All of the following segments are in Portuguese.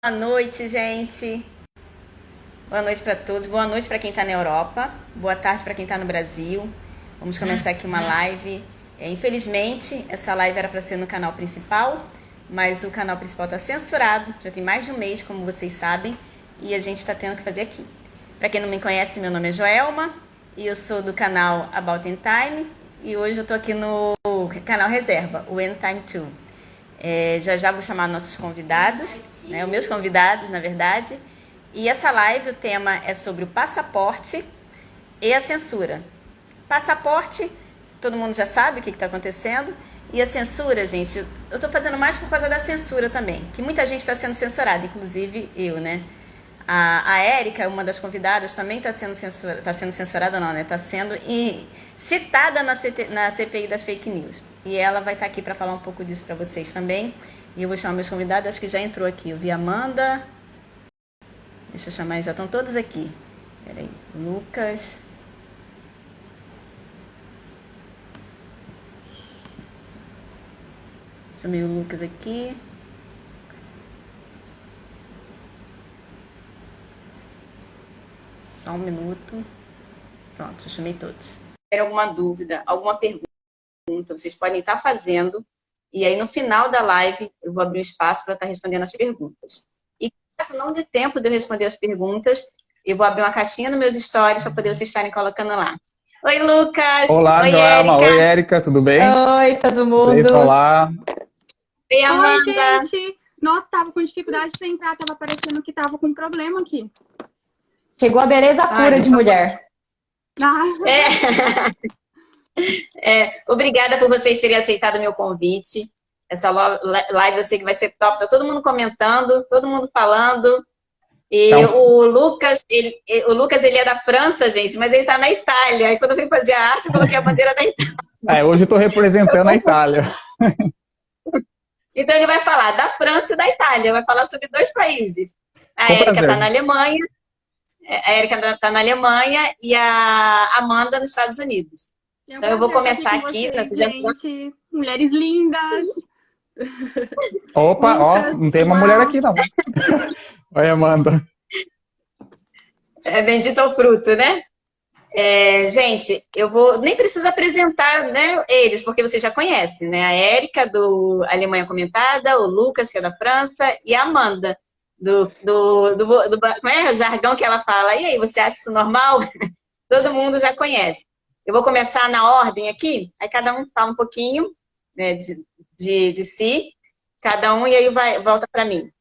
Boa noite, gente. Boa noite para todos. Boa noite para quem está na Europa. Boa tarde para quem está no Brasil. Vamos começar aqui uma live. Infelizmente, essa live era para ser no canal principal, mas o canal principal está censurado. Já tem mais de um mês, como vocês sabem, e a gente está tendo que fazer aqui. Para quem não me conhece, meu nome é Joelma e eu sou do canal About in Time. E hoje eu estou aqui no canal Reserva, o End Time 2. Já já vou chamar nossos convidados, né, os meus convidados, na verdade. E essa live, o tema é sobre o passaporte e a censura. Passaporte, todo mundo já sabe o que está acontecendo. E a censura, gente, eu estou fazendo mais por causa da censura também, que muita gente está sendo censurada, inclusive eu, né? A Érica, uma das convidadas, também está sendo censurada. Está sendo censurada, não, né? Está sendo citada na CPI das fake news. E ela vai estar aqui para falar um pouco disso para vocês também. E eu vou chamar meus convidados, acho que já entrou aqui. Eu vi a Amanda. Deixa eu chamar, já estão todos aqui. Peraí, Lucas. Chamei o Lucas aqui. Só um minuto. Pronto, já chamei todos. Se tiver alguma dúvida, alguma pergunta, vocês podem estar fazendo. E aí, no final da live, eu vou abrir um espaço para estar respondendo as perguntas. E caso não dê tempo de eu responder as perguntas, eu vou abrir uma caixinha nos meus stories para poder vocês estarem colocando lá. Oi, Lucas! Olá, Oi, Joelma. Érica! Oi, Érica, tudo bem? Oi, todo Vocês, mundo. olá. Oi, Oi, Amanda! gente! Nossa, tava com dificuldade para entrar, tava parecendo que tava com problema aqui. Chegou a beleza pura de mulher. Ah, Obrigada por vocês terem aceitado o meu convite. Essa live eu sei que vai ser top. Tá todo mundo comentando, todo mundo falando. E Então, o Lucas, ele é da França, gente, mas ele tá na Itália. E quando eu fui fazer a arte, eu coloquei a bandeira da Itália. hoje eu estou representando a Itália. Então ele vai falar da França e da Itália. Vai falar sobre dois países. A Com Érica prazer. está na Alemanha. A Érica está na Alemanha e a Amanda nos Estados Unidos. é um Então eu vou prazer estar começar com aqui. vocês, Né, gente. Mulheres lindas. Opa, ó, Lucas, não tem uma uau. mulher aqui, não. Oi, Amanda. Bendito ao fruto, né? Gente, eu vou nem preciso apresentar, né, eles, porque você já conhece, né? A Érica, do Alemanha Comentada, o Lucas, que é da França, e a Amanda, como é o jargão que ela fala? E aí, você acha isso normal? Todo mundo já conhece. Eu vou começar na ordem aqui, aí cada um fala um pouquinho, né, de si, cada um, e aí volta para mim.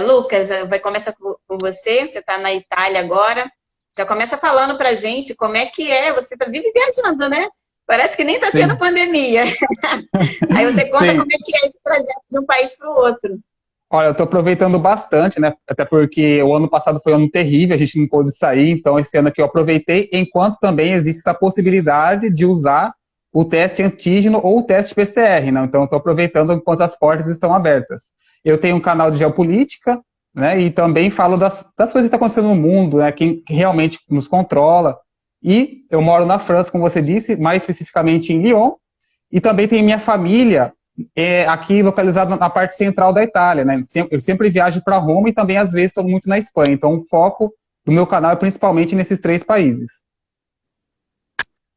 Lucas, vai começar com você está na Itália agora. Já começa falando pra gente como é que é. Você vive viajando, né? Parece que nem tá Sim. tendo pandemia. Aí você conta Sim. como é que é esse trajeto de um país para o outro. Olha, eu estou aproveitando bastante, né? Até porque o ano passado foi um ano terrível, a gente não pôde sair, então esse ano aqui eu aproveitei, enquanto também existe essa possibilidade de usar o teste antígeno ou o teste PCR, né? Então eu estou aproveitando enquanto as portas estão abertas. Eu tenho um canal de geopolítica, né? E também falo das coisas que estão acontecendo no mundo, né? Quem realmente nos controla. E eu moro na França, como você disse, mais especificamente em Lyon, e também tenho minha família aqui localizada na parte central da Itália, né? Eu sempre viajo para Roma e também às vezes estou muito na Espanha. Então o foco do meu canal é principalmente nesses três países.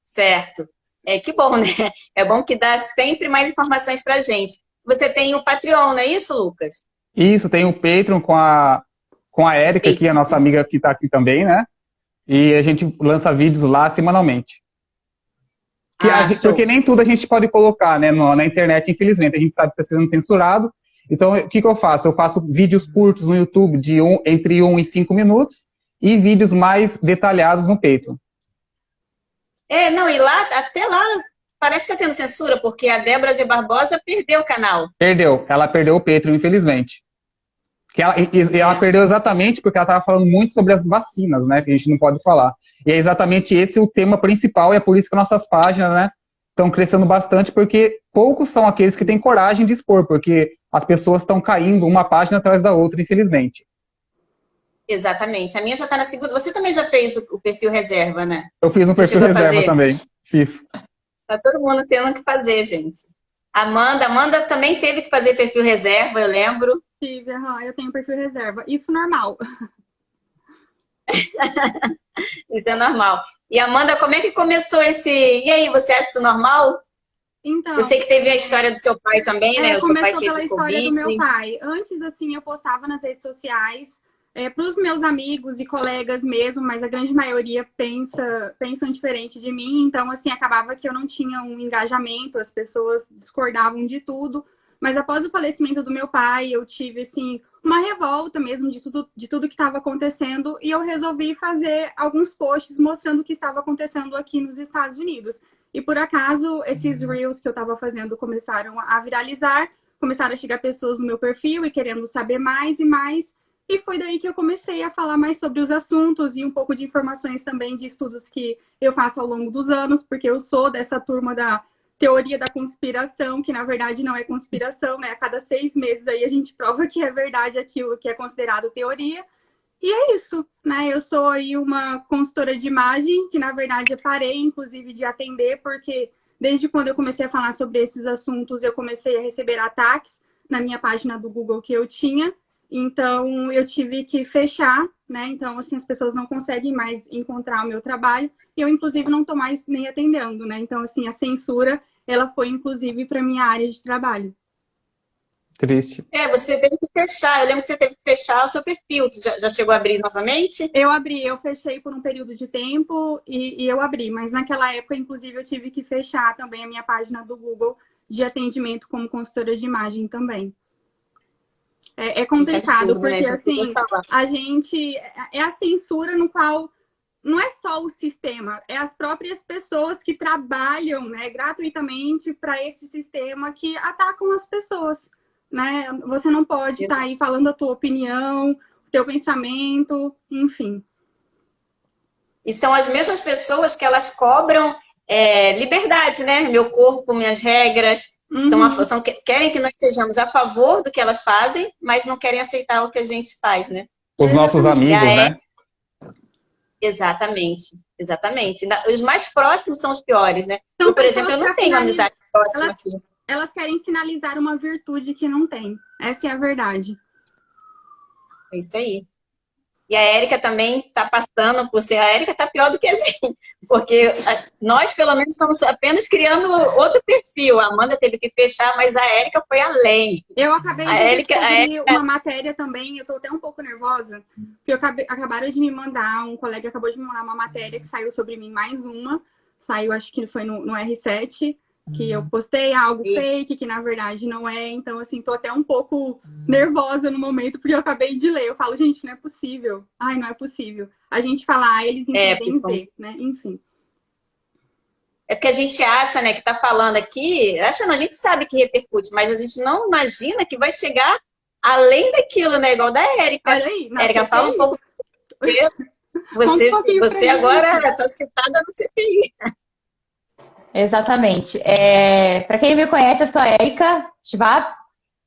Certo. Que bom, né? É bom que dá sempre mais informações pra gente. Você tem o Patreon, não é isso, Lucas? Isso, tem o Patreon com a Érica, que é a nossa amiga que está aqui também, né? E a gente lança vídeos lá semanalmente. Porque nem tudo a gente pode colocar, né, na internet, infelizmente. A gente sabe que está sendo censurado. Então, o que eu faço? Eu faço vídeos curtos no YouTube entre 1 e 5 minutos e vídeos mais detalhados no Patreon. Não, e lá, até lá, parece que está tendo censura, porque a Débora G. Barbosa perdeu o canal. Ela perdeu o Patreon, infelizmente. Ela perdeu exatamente porque ela estava falando muito sobre as vacinas, né? Que a gente não pode falar. E é exatamente esse o tema principal, e é por isso que nossas páginas, né, estão crescendo bastante, porque poucos são aqueles que têm coragem de expor, porque as pessoas estão caindo uma página atrás da outra, infelizmente. Exatamente. A minha já está na segunda. Você também já fez o perfil reserva, né? Eu fiz um perfil reserva também. Fiz. Tá todo mundo tendo que fazer, gente. Amanda também teve que fazer perfil reserva, eu lembro. Tive, eu tenho perfil reserva. Isso normal. Isso é normal. E Amanda, como é que começou esse... E aí, você acha isso normal? Então, Eu sei que teve a história do seu pai também, né? O seu pai começou pela teve história do Covid. meu pai. Antes, assim, eu postava nas redes sociais para os meus amigos e colegas mesmo, mas a grande maioria pensam diferente de mim. Então, assim, acabava que eu não tinha um engajamento, as pessoas discordavam de tudo. Mas após o falecimento do meu pai, eu tive, assim, uma revolta mesmo de tudo que estava acontecendo e eu resolvi fazer alguns posts mostrando o que estava acontecendo aqui nos Estados Unidos. E por acaso, esses Reels que eu estava fazendo começaram a viralizar, começaram a chegar pessoas no meu perfil e querendo saber mais e mais. E foi daí que eu comecei a falar mais sobre os assuntos e um pouco de informações também de estudos que eu faço ao longo dos anos, porque eu sou dessa turma da teoria da conspiração, que na verdade não é conspiração, né? A cada 6 meses aí a gente prova que é verdade aquilo que é considerado teoria. E é isso, né? Eu sou aí uma consultora de imagem, que na verdade eu parei, inclusive, de atender, porque desde quando eu comecei a falar sobre esses assuntos, eu comecei a receber ataques na minha página do Google que eu tinha. Então, eu tive que fechar, né? Então, assim, as pessoas não conseguem mais encontrar o meu trabalho. E eu, inclusive, não estou mais nem atendendo, né? Então, assim, a censura, ela foi, inclusive, para minha área de trabalho. Triste. Você teve que fechar. Eu lembro que você teve que fechar o seu perfil. Tu já chegou a abrir novamente? Eu fechei por um período de tempo e eu abri, mas naquela época, inclusive, eu tive que fechar também a minha página do Google de atendimento como consultora de imagem também. É complicado, absurdo, porque né? assim, a gente... É a censura no qual não é só o sistema, é as próprias pessoas que trabalham, né, gratuitamente para esse sistema que atacam as pessoas, né? Você não pode estar aí falando a tua opinião, o teu pensamento, enfim. E são as mesmas pessoas que elas cobram liberdade, né? Meu corpo, minhas regras. Querem que nós sejamos a favor do que elas fazem, mas não querem aceitar o que a gente faz, né? Os nossos amigos, né? Exatamente, exatamente. Os mais próximos são os piores, né? São eu, por exemplo, eu não tenho amizade próxima aqui. Elas querem sinalizar uma virtude que não tem. Essa é a verdade. É isso aí. E a Érica também está passando por ser... A Érica está pior do que a gente, porque nós, pelo menos, estamos apenas criando outro perfil. A Amanda teve que fechar, mas a Érica foi além. Eu acabei de descobrir uma matéria também, eu estou até um pouco nervosa, porque acabaram de me mandar, um colega acabou de me mandar uma matéria que saiu sobre mim, mais uma, saiu acho que foi no R7, que eu postei algo fake, que na verdade não é. Então, assim, tô até um pouco nervosa no momento, porque eu acabei de ler. Eu falo, gente, não é possível. Ai, não é possível. A gente fala eles entendem Z, né? Enfim. É porque a gente acha, né, que tá falando aqui, a gente sabe que repercute, mas a gente não imagina que vai chegar além daquilo, né? Igual da Érica. Olha aí, Érica, fala um pouco. Você agora está citada no CPI. Exatamente. Para quem não me conhece, eu sou a Érica Schwab,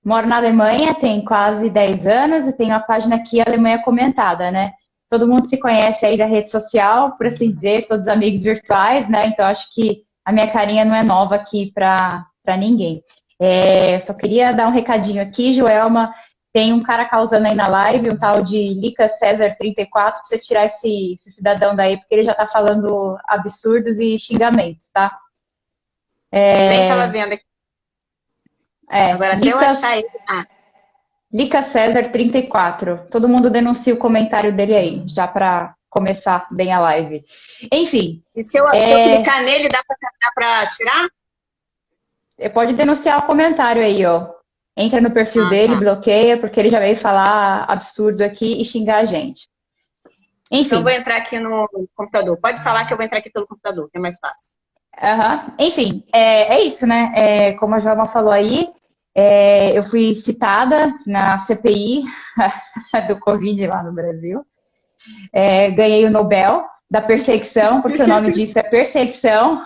moro na Alemanha, tem quase 10 anos e tenho a página aqui, Alemanha Comentada, né? Todo mundo se conhece aí da rede social, por assim dizer, todos amigos virtuais, né? Então, acho que a minha carinha não é nova aqui para ninguém. Eu só queria dar um recadinho aqui, Joelma, tem um cara causando aí na live, um tal de Lica César 34, pra você tirar esse cidadão daí, porque ele já tá falando absurdos e xingamentos, tá? Nem estava vendo aqui. Agora até eu achar ele. Lica César 34. Todo mundo denuncia o comentário dele aí, já para começar bem a live. Enfim. E se eu clicar nele, dá para tirar? Pode denunciar o comentário aí, ó. Entra no perfil dele, bloqueia, porque ele já veio falar absurdo aqui e xingar a gente. Enfim. Então eu vou entrar aqui no computador. Pode falar que eu vou entrar aqui pelo computador, que é mais fácil. Enfim, é isso, né? Como a Joelma falou aí, eu fui citada na CPI do Covid lá no Brasil. Ganhei o Nobel da perseguição, porque o nome disso é perseguição.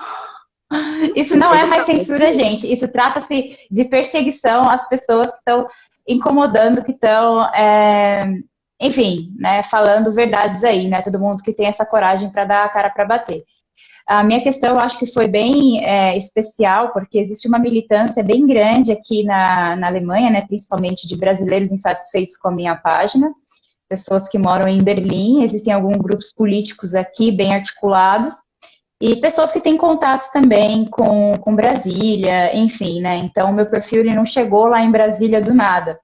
Isso não é mais censura, gente. Isso trata-se de perseguição às pessoas que estão incomodando, que estão, enfim, né, falando verdades aí, né? Todo mundo que tem essa coragem para dar a cara para bater. A minha questão, eu acho que foi bem especial, porque existe uma militância bem grande aqui na Alemanha, né, principalmente de brasileiros insatisfeitos com a minha página, pessoas que moram em Berlim, existem alguns grupos políticos aqui bem articulados, e pessoas que têm contatos também com Brasília, enfim, né, então o meu perfil ele não chegou lá em Brasília do nada,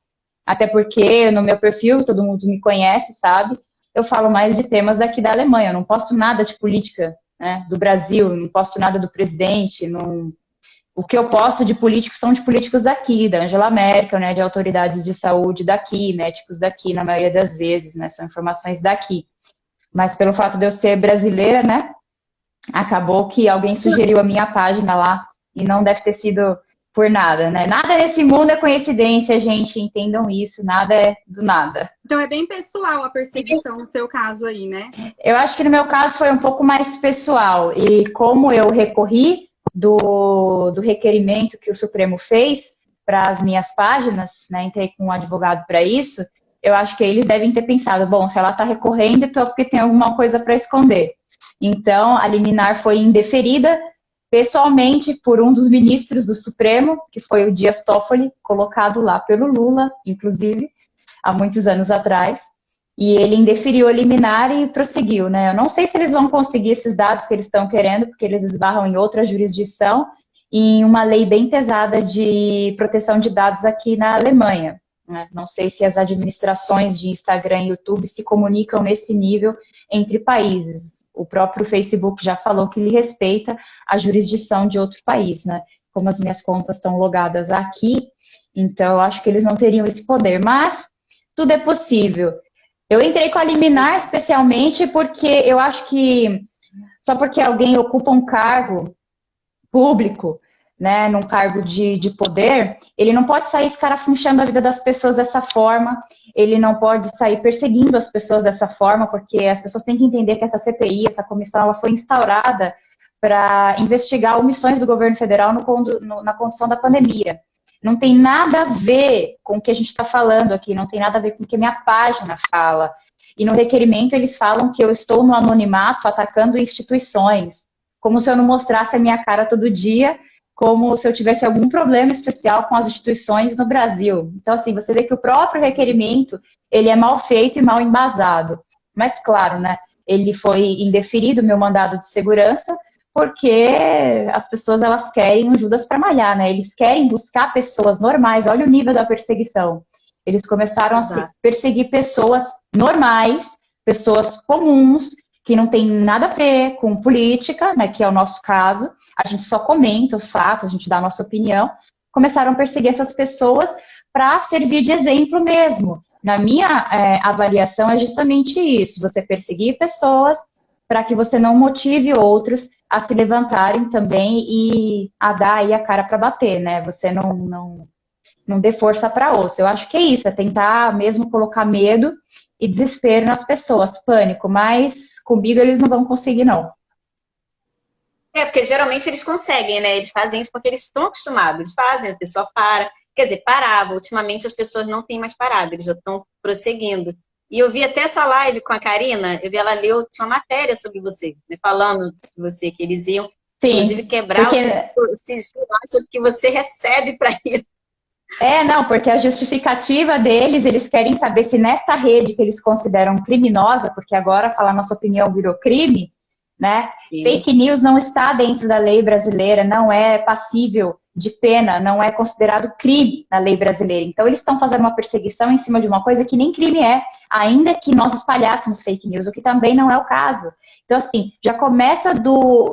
até porque no meu perfil, todo mundo me conhece, sabe, eu falo mais de temas daqui da Alemanha, eu não posto nada de política, né, do Brasil, não posto nada do presidente, não... O que eu posto de políticos são de políticos daqui, da Angela Merkel, né, de autoridades de saúde daqui, médicos daqui, na maioria das vezes, né, são informações daqui. Mas pelo fato de eu ser brasileira, né, acabou que alguém sugeriu a minha página lá, e não deve ter sido por nada, né. Nada nesse mundo é coincidência, gente, entendam isso, nada é do nada. Então é bem pessoal a perseguição no seu caso aí, né? Eu acho que no meu caso foi um pouco mais pessoal, e como eu recorri do requerimento que o Supremo fez para as minhas páginas, né, entrei com um advogado para isso, eu acho que eles devem ter pensado, bom, se ela está recorrendo, então é porque tem alguma coisa para esconder. Então, a liminar foi indeferida pessoalmente por um dos ministros do Supremo, que foi o Dias Toffoli, colocado lá pelo Lula, inclusive, há muitos anos atrás, e ele indeferiu a liminar e prosseguiu, né? Eu não sei se eles vão conseguir esses dados que eles estão querendo, porque eles esbarram em outra jurisdição e em uma lei bem pesada de proteção de dados aqui na Alemanha, né? Não sei se as administrações de Instagram e YouTube se comunicam nesse nível entre países. O próprio Facebook já falou que ele respeita a jurisdição de outro país, né? Como as minhas contas estão logadas aqui, então eu acho que eles não teriam esse poder, mas tudo é possível. Eu entrei com a liminar especialmente porque eu acho que só porque alguém ocupa um cargo público, né, num cargo de poder, ele não pode sair escarafunchando a vida das pessoas dessa forma, ele não pode sair perseguindo as pessoas dessa forma, porque as pessoas têm que entender que essa CPI, essa comissão, ela foi instaurada para investigar omissões do governo federal na condução da pandemia. Não tem nada a ver com o que a gente está falando aqui, não tem nada a ver com o que minha página fala. E no requerimento eles falam que eu estou no anonimato atacando instituições, como se eu não mostrasse a minha cara todo dia, como se eu tivesse algum problema especial com as instituições no Brasil. Então, assim, você vê que o próprio requerimento, ele é mal feito e mal embasado. Mas, claro, né, ele foi indeferido, meu mandado de segurança, porque as pessoas, elas querem um Judas para malhar, né? Eles querem buscar pessoas normais, olha o nível da perseguição. Eles começaram a perseguir pessoas normais, pessoas comuns, que não tem nada a ver com política, né, que é o nosso caso. A gente só comenta os fatos, a gente dá a nossa opinião. Começaram a perseguir essas pessoas para servir de exemplo mesmo. Na minha avaliação é justamente isso, você perseguir pessoas para que você não motive outros a se levantarem também e a dar aí a cara para bater, né? Você não dê força para osso. Eu acho que é isso, é tentar mesmo colocar medo e desespero nas pessoas, pânico, mas comigo eles não vão conseguir, não. Porque geralmente eles conseguem, né? Eles fazem isso porque eles estão acostumados. Eles fazem, a pessoa para. Quer dizer, parava. Ultimamente as pessoas não têm mais parado, eles já estão prosseguindo. E eu vi até essa live com a Karina, eu vi ela leu, tinha uma matéria sobre você, né, falando de você, que eles iam, sim, inclusive, quebrar o sigilo que você recebe para isso. Não, porque a justificativa deles, eles querem saber se nesta rede que eles consideram criminosa, porque agora falar nossa opinião virou crime, né? Sim. Fake news não está dentro da lei brasileira, não é passível de pena, não é considerado crime na lei brasileira. Então, eles estão fazendo uma perseguição em cima de uma coisa que nem crime é, ainda que nós espalhássemos fake news, o que também não é o caso. Então, assim, já começa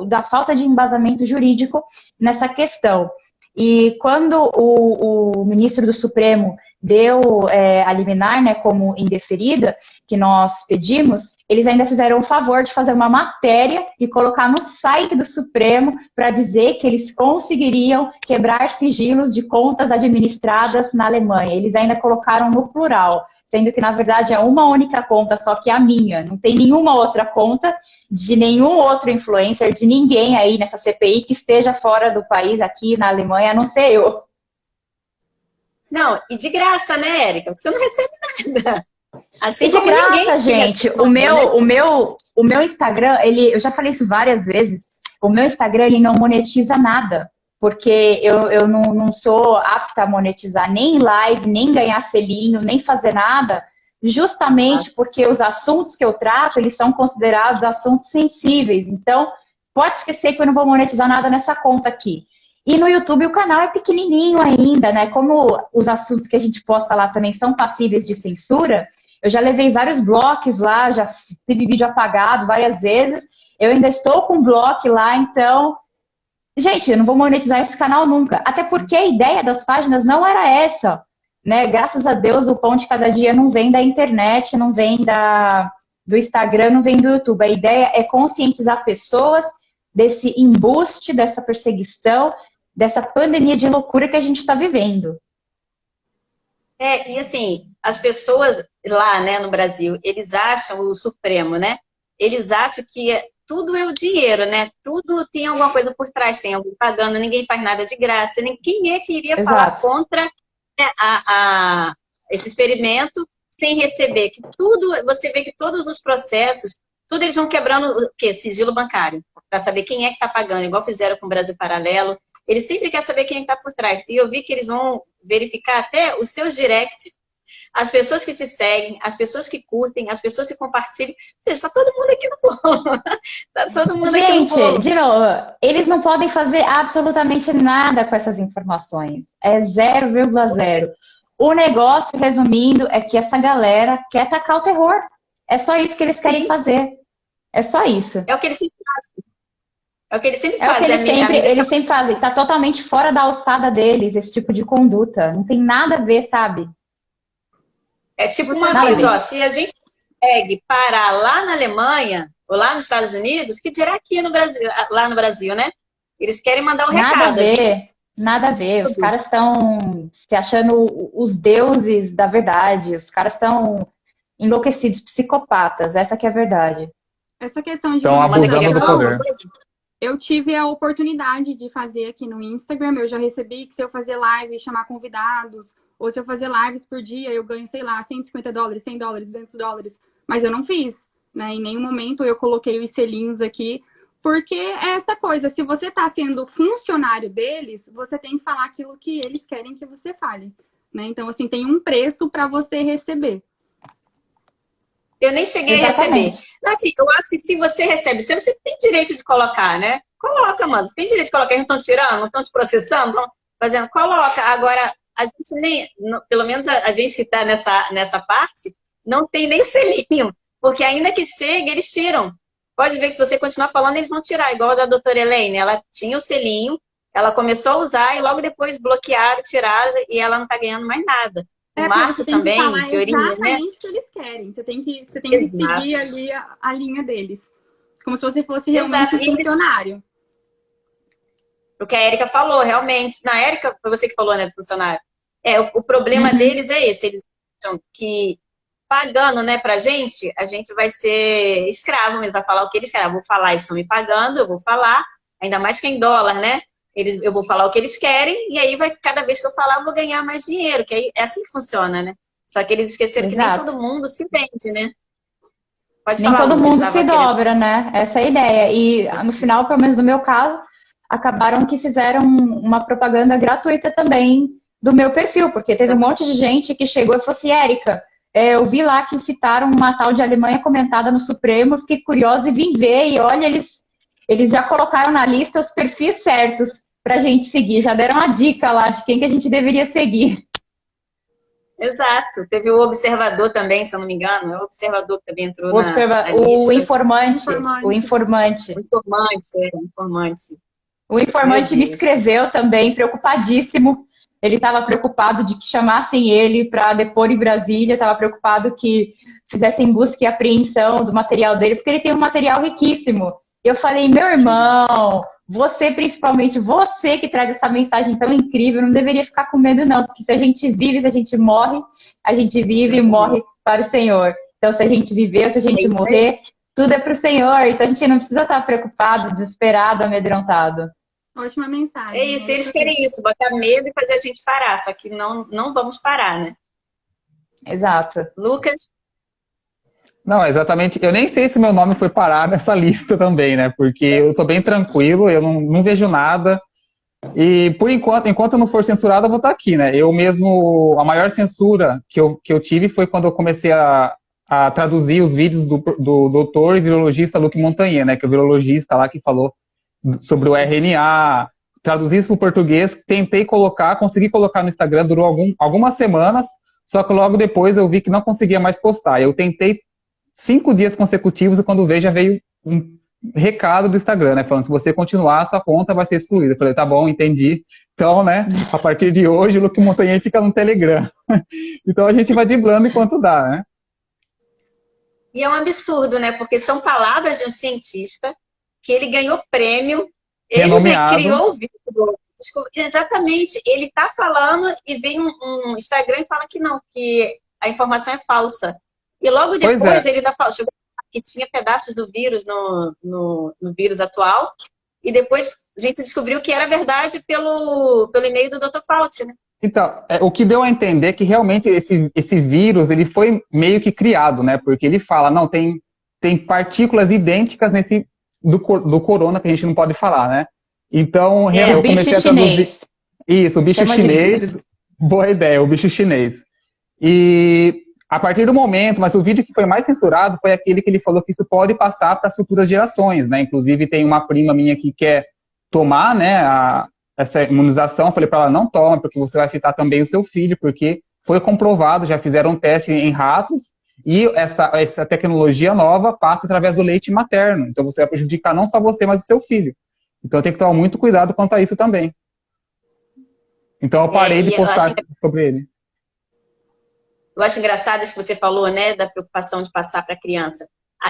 da falta de embasamento jurídico nessa questão. E quando o ministro do Supremo deu a liminar, né, como indeferida, que nós pedimos, eles ainda fizeram o favor de fazer uma matéria e colocar no site do Supremo para dizer que eles conseguiriam quebrar sigilos de contas administradas na Alemanha. Eles ainda colocaram no plural, sendo que, na verdade, é uma única conta, só que a minha. Não tem nenhuma outra conta de nenhum outro influencer, de ninguém aí nessa CPI que esteja fora do país, aqui na Alemanha, a não ser eu. Não, e de graça, né, Érica? Porque você não recebe nada. Assim e de graça, gente. O meu Instagram, eu já falei isso várias vezes, o meu Instagram ele não monetiza nada, porque eu não sou apta a monetizar nem live, nem ganhar selinho, nem fazer nada, justamente porque os assuntos que eu trato, eles são considerados assuntos sensíveis. Então, pode esquecer que eu não vou monetizar nada nessa conta aqui. E no YouTube o canal é pequenininho ainda, né? Como os assuntos que a gente posta lá também são passíveis de censura, eu já levei vários blocos lá, já tive vídeo apagado várias vezes. Eu ainda estou com um bloco lá, então... Gente, eu não vou monetizar esse canal nunca. Até porque a ideia das páginas não era essa, né? Graças a Deus, o pão de cada dia não vem da internet, não vem do Instagram, não vem do YouTube. A ideia é conscientizar pessoas desse embuste, dessa perseguição, dessa pandemia de loucura que a gente está vivendo. E assim, as pessoas lá, né, no Brasil, eles acham o Supremo, né? Eles acham que tudo é o dinheiro, né? Tudo tem alguma coisa por trás, tem alguém pagando, ninguém faz nada de graça. Quem é que iria falar contra, né, esse experimento sem receber? Que tudo, você vê que todos os processos, tudo eles vão quebrando o quê? Sigilo bancário, para saber quem é que está pagando, igual fizeram com o Brasil Paralelo. Eles sempre querem saber quem está por trás. E eu vi que eles vão verificar até os seus directs, as pessoas que te seguem, as pessoas que curtem, as pessoas que compartilham. Ou seja, está todo mundo aqui no bolo. Está todo mundo aqui no bolo. Gente, de novo, eles não podem fazer absolutamente nada com essas informações. É 0,0. O negócio, resumindo, é que essa galera quer tacar o terror. É só isso que eles querem fazer. É só isso. É o que eles sempre fazem. É o que eles sempre fazem. Eles sempre fazem. Está totalmente fora da alçada deles, esse tipo de conduta. Não tem nada a ver, sabe? É tipo uma vez, ó, se a gente consegue parar lá na Alemanha, ou lá nos Estados Unidos, que dirá aqui no Brasil, lá no Brasil, né? Eles querem mandar o recado. Nada a ver, nada a ver. Os caras estão se achando os deuses da verdade. Os caras estão enlouquecidos, psicopatas. Essa que é a verdade. Essa questão de... Estão abusando do poder. Eu tive a oportunidade de fazer aqui no Instagram, eu já recebi que se eu fazer live e chamar convidados, ou se eu fazer lives por dia, eu ganho, sei lá, $150, $100, $200, mas eu não fiz, né? Em nenhum momento eu coloquei os selinhos aqui, porque é essa coisa, se você está sendo funcionário deles, você tem que falar aquilo que eles querem que você fale, né? Então, assim, tem um preço para você receber. Eu nem cheguei a receber. Mas, assim, eu acho que se você recebe, você tem direito de colocar, né? Coloca, mano. Você tem direito de colocar. Eles não estão tirando, não estão te processando, estão fazendo. Coloca. Agora, a gente nem, pelo menos a gente que está nessa parte, não tem nem selinho. Porque ainda que chegue, eles tiram. Pode ver que se você continuar falando, eles vão tirar. Igual a da doutora Elaine. Ela tinha o selinho, ela começou a usar e logo depois bloquearam, tiraram e ela não está ganhando mais nada. O Márcio também, Fiorinha, né? Exatamente o que eles querem. Você tem que seguir ali a linha deles. Como se você fosse realmente um funcionário. O que a Érica falou, realmente. Na Érica, foi você que falou, né, do funcionário. O problema deles é esse. Eles acham que pagando, né, pra gente, a gente vai ser escravo mesmo, vai falar o que eles querem. Eu vou falar, eles estão me pagando, eu vou falar, ainda mais que em dólar, né? Eu vou falar o que eles querem, e aí cada vez que eu falar, eu vou ganhar mais dinheiro, que aí é assim que funciona, né? Só que eles esqueceram que nem todo mundo se vende, né? Pode nem falar, todo Lucas, mundo se dobra, né? Essa é a ideia. E no final, pelo menos no meu caso, acabaram que fizeram uma propaganda gratuita também do meu perfil, porque teve um monte de gente que chegou e falou assim, Érica, eu vi lá que citaram uma tal de Alemanha comentada no Supremo, fiquei curiosa e vim ver, e olha, eles já colocaram na lista os perfis certos pra gente seguir, já deram uma dica lá de quem que a gente deveria seguir. Exato. Teve o Observador também, se eu não me engano. É o Observador que também entrou na lista. O informante. O informante. O informante me escreveu também, preocupadíssimo. Ele estava preocupado de que chamassem ele para depor em Brasília, estava preocupado que fizessem busca e apreensão do material dele, porque ele tem um material riquíssimo. Eu falei, meu irmão, você, principalmente, você que traz essa mensagem tão incrível, não deveria ficar com medo, não, porque se a gente vive, se a gente morre, a gente vive e morre para o Senhor. Então, se a gente viver, se a gente morrer, tudo é para o Senhor. Então, a gente não precisa estar preocupado, desesperado, amedrontado. Ótima mensagem. É isso, eles querem isso, botar medo e fazer a gente parar, só que não vamos parar, né? Exato. Lucas? Não, exatamente. Eu nem sei se meu nome foi parar nessa lista também, né? Porque eu tô bem tranquilo, eu não vejo nada. E por enquanto eu não for censurado, eu vou estar aqui, né? Eu mesmo, a maior censura que eu tive foi quando eu comecei a traduzir os vídeos do doutor e virologista Luc Montagnier, né? Que é o virologista lá que falou sobre o RNA. Traduzi isso para o português, tentei colocar, consegui colocar no Instagram, durou algumas semanas, só que logo depois eu vi que não conseguia mais postar. Eu tentei 5 dias consecutivos e quando veio já veio um recado do Instagram, né? Falando, se você continuar, sua conta vai ser excluída. Eu falei, tá bom, entendi. Então, né, a partir de hoje, o Luc Montagnier fica no Telegram. Então a gente vai driblando enquanto dá, né? E é um absurdo, né? Porque são palavras de um cientista que ele ganhou prêmio, ele, né, Renomeado. criou o vídeo. Exatamente, ele tá falando e vem um Instagram e fala que não, que a informação é falsa. E logo Pois depois é. ele ainda falou que tinha pedaços do vírus no vírus atual, e depois a gente descobriu que era verdade pelo e-mail do Dr. Fauci, né? Então, o que deu a entender é que realmente esse vírus, ele foi meio que criado, né? Porque ele fala, não, tem partículas idênticas do corona que a gente não pode falar, né? Então, eu comecei a traduzir. Chinês. Isso, o bicho Chama chinês. Boa ideia, o bicho chinês. E a partir do momento, mas o vídeo que foi mais censurado foi aquele que ele falou que isso pode passar para as futuras gerações, né? Inclusive, tem uma prima minha que quer tomar, né, essa imunização. Eu falei para ela, não toma, porque você vai afetar também o seu filho, porque foi comprovado, já fizeram um teste em ratos, e essa tecnologia nova passa através do leite materno. Então, você vai prejudicar não só você, mas o seu filho. Então, tem que tomar muito cuidado quanto a isso também. Então, eu parei de postar sobre ele. Eu acho engraçado isso que você falou, né, da preocupação de passar para a criança.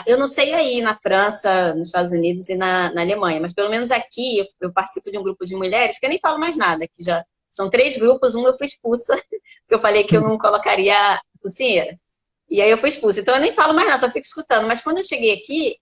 Eu não sei aí na França, nos Estados Unidos e na Alemanha, mas pelo menos aqui eu participo de um grupo de mulheres que eu nem falo mais nada, que já são 3 grupos, eu fui expulsa, porque eu falei que eu não colocaria cozinheira. E aí eu fui expulsa. Então eu nem falo mais nada, só fico escutando. Mas quando eu cheguei aqui,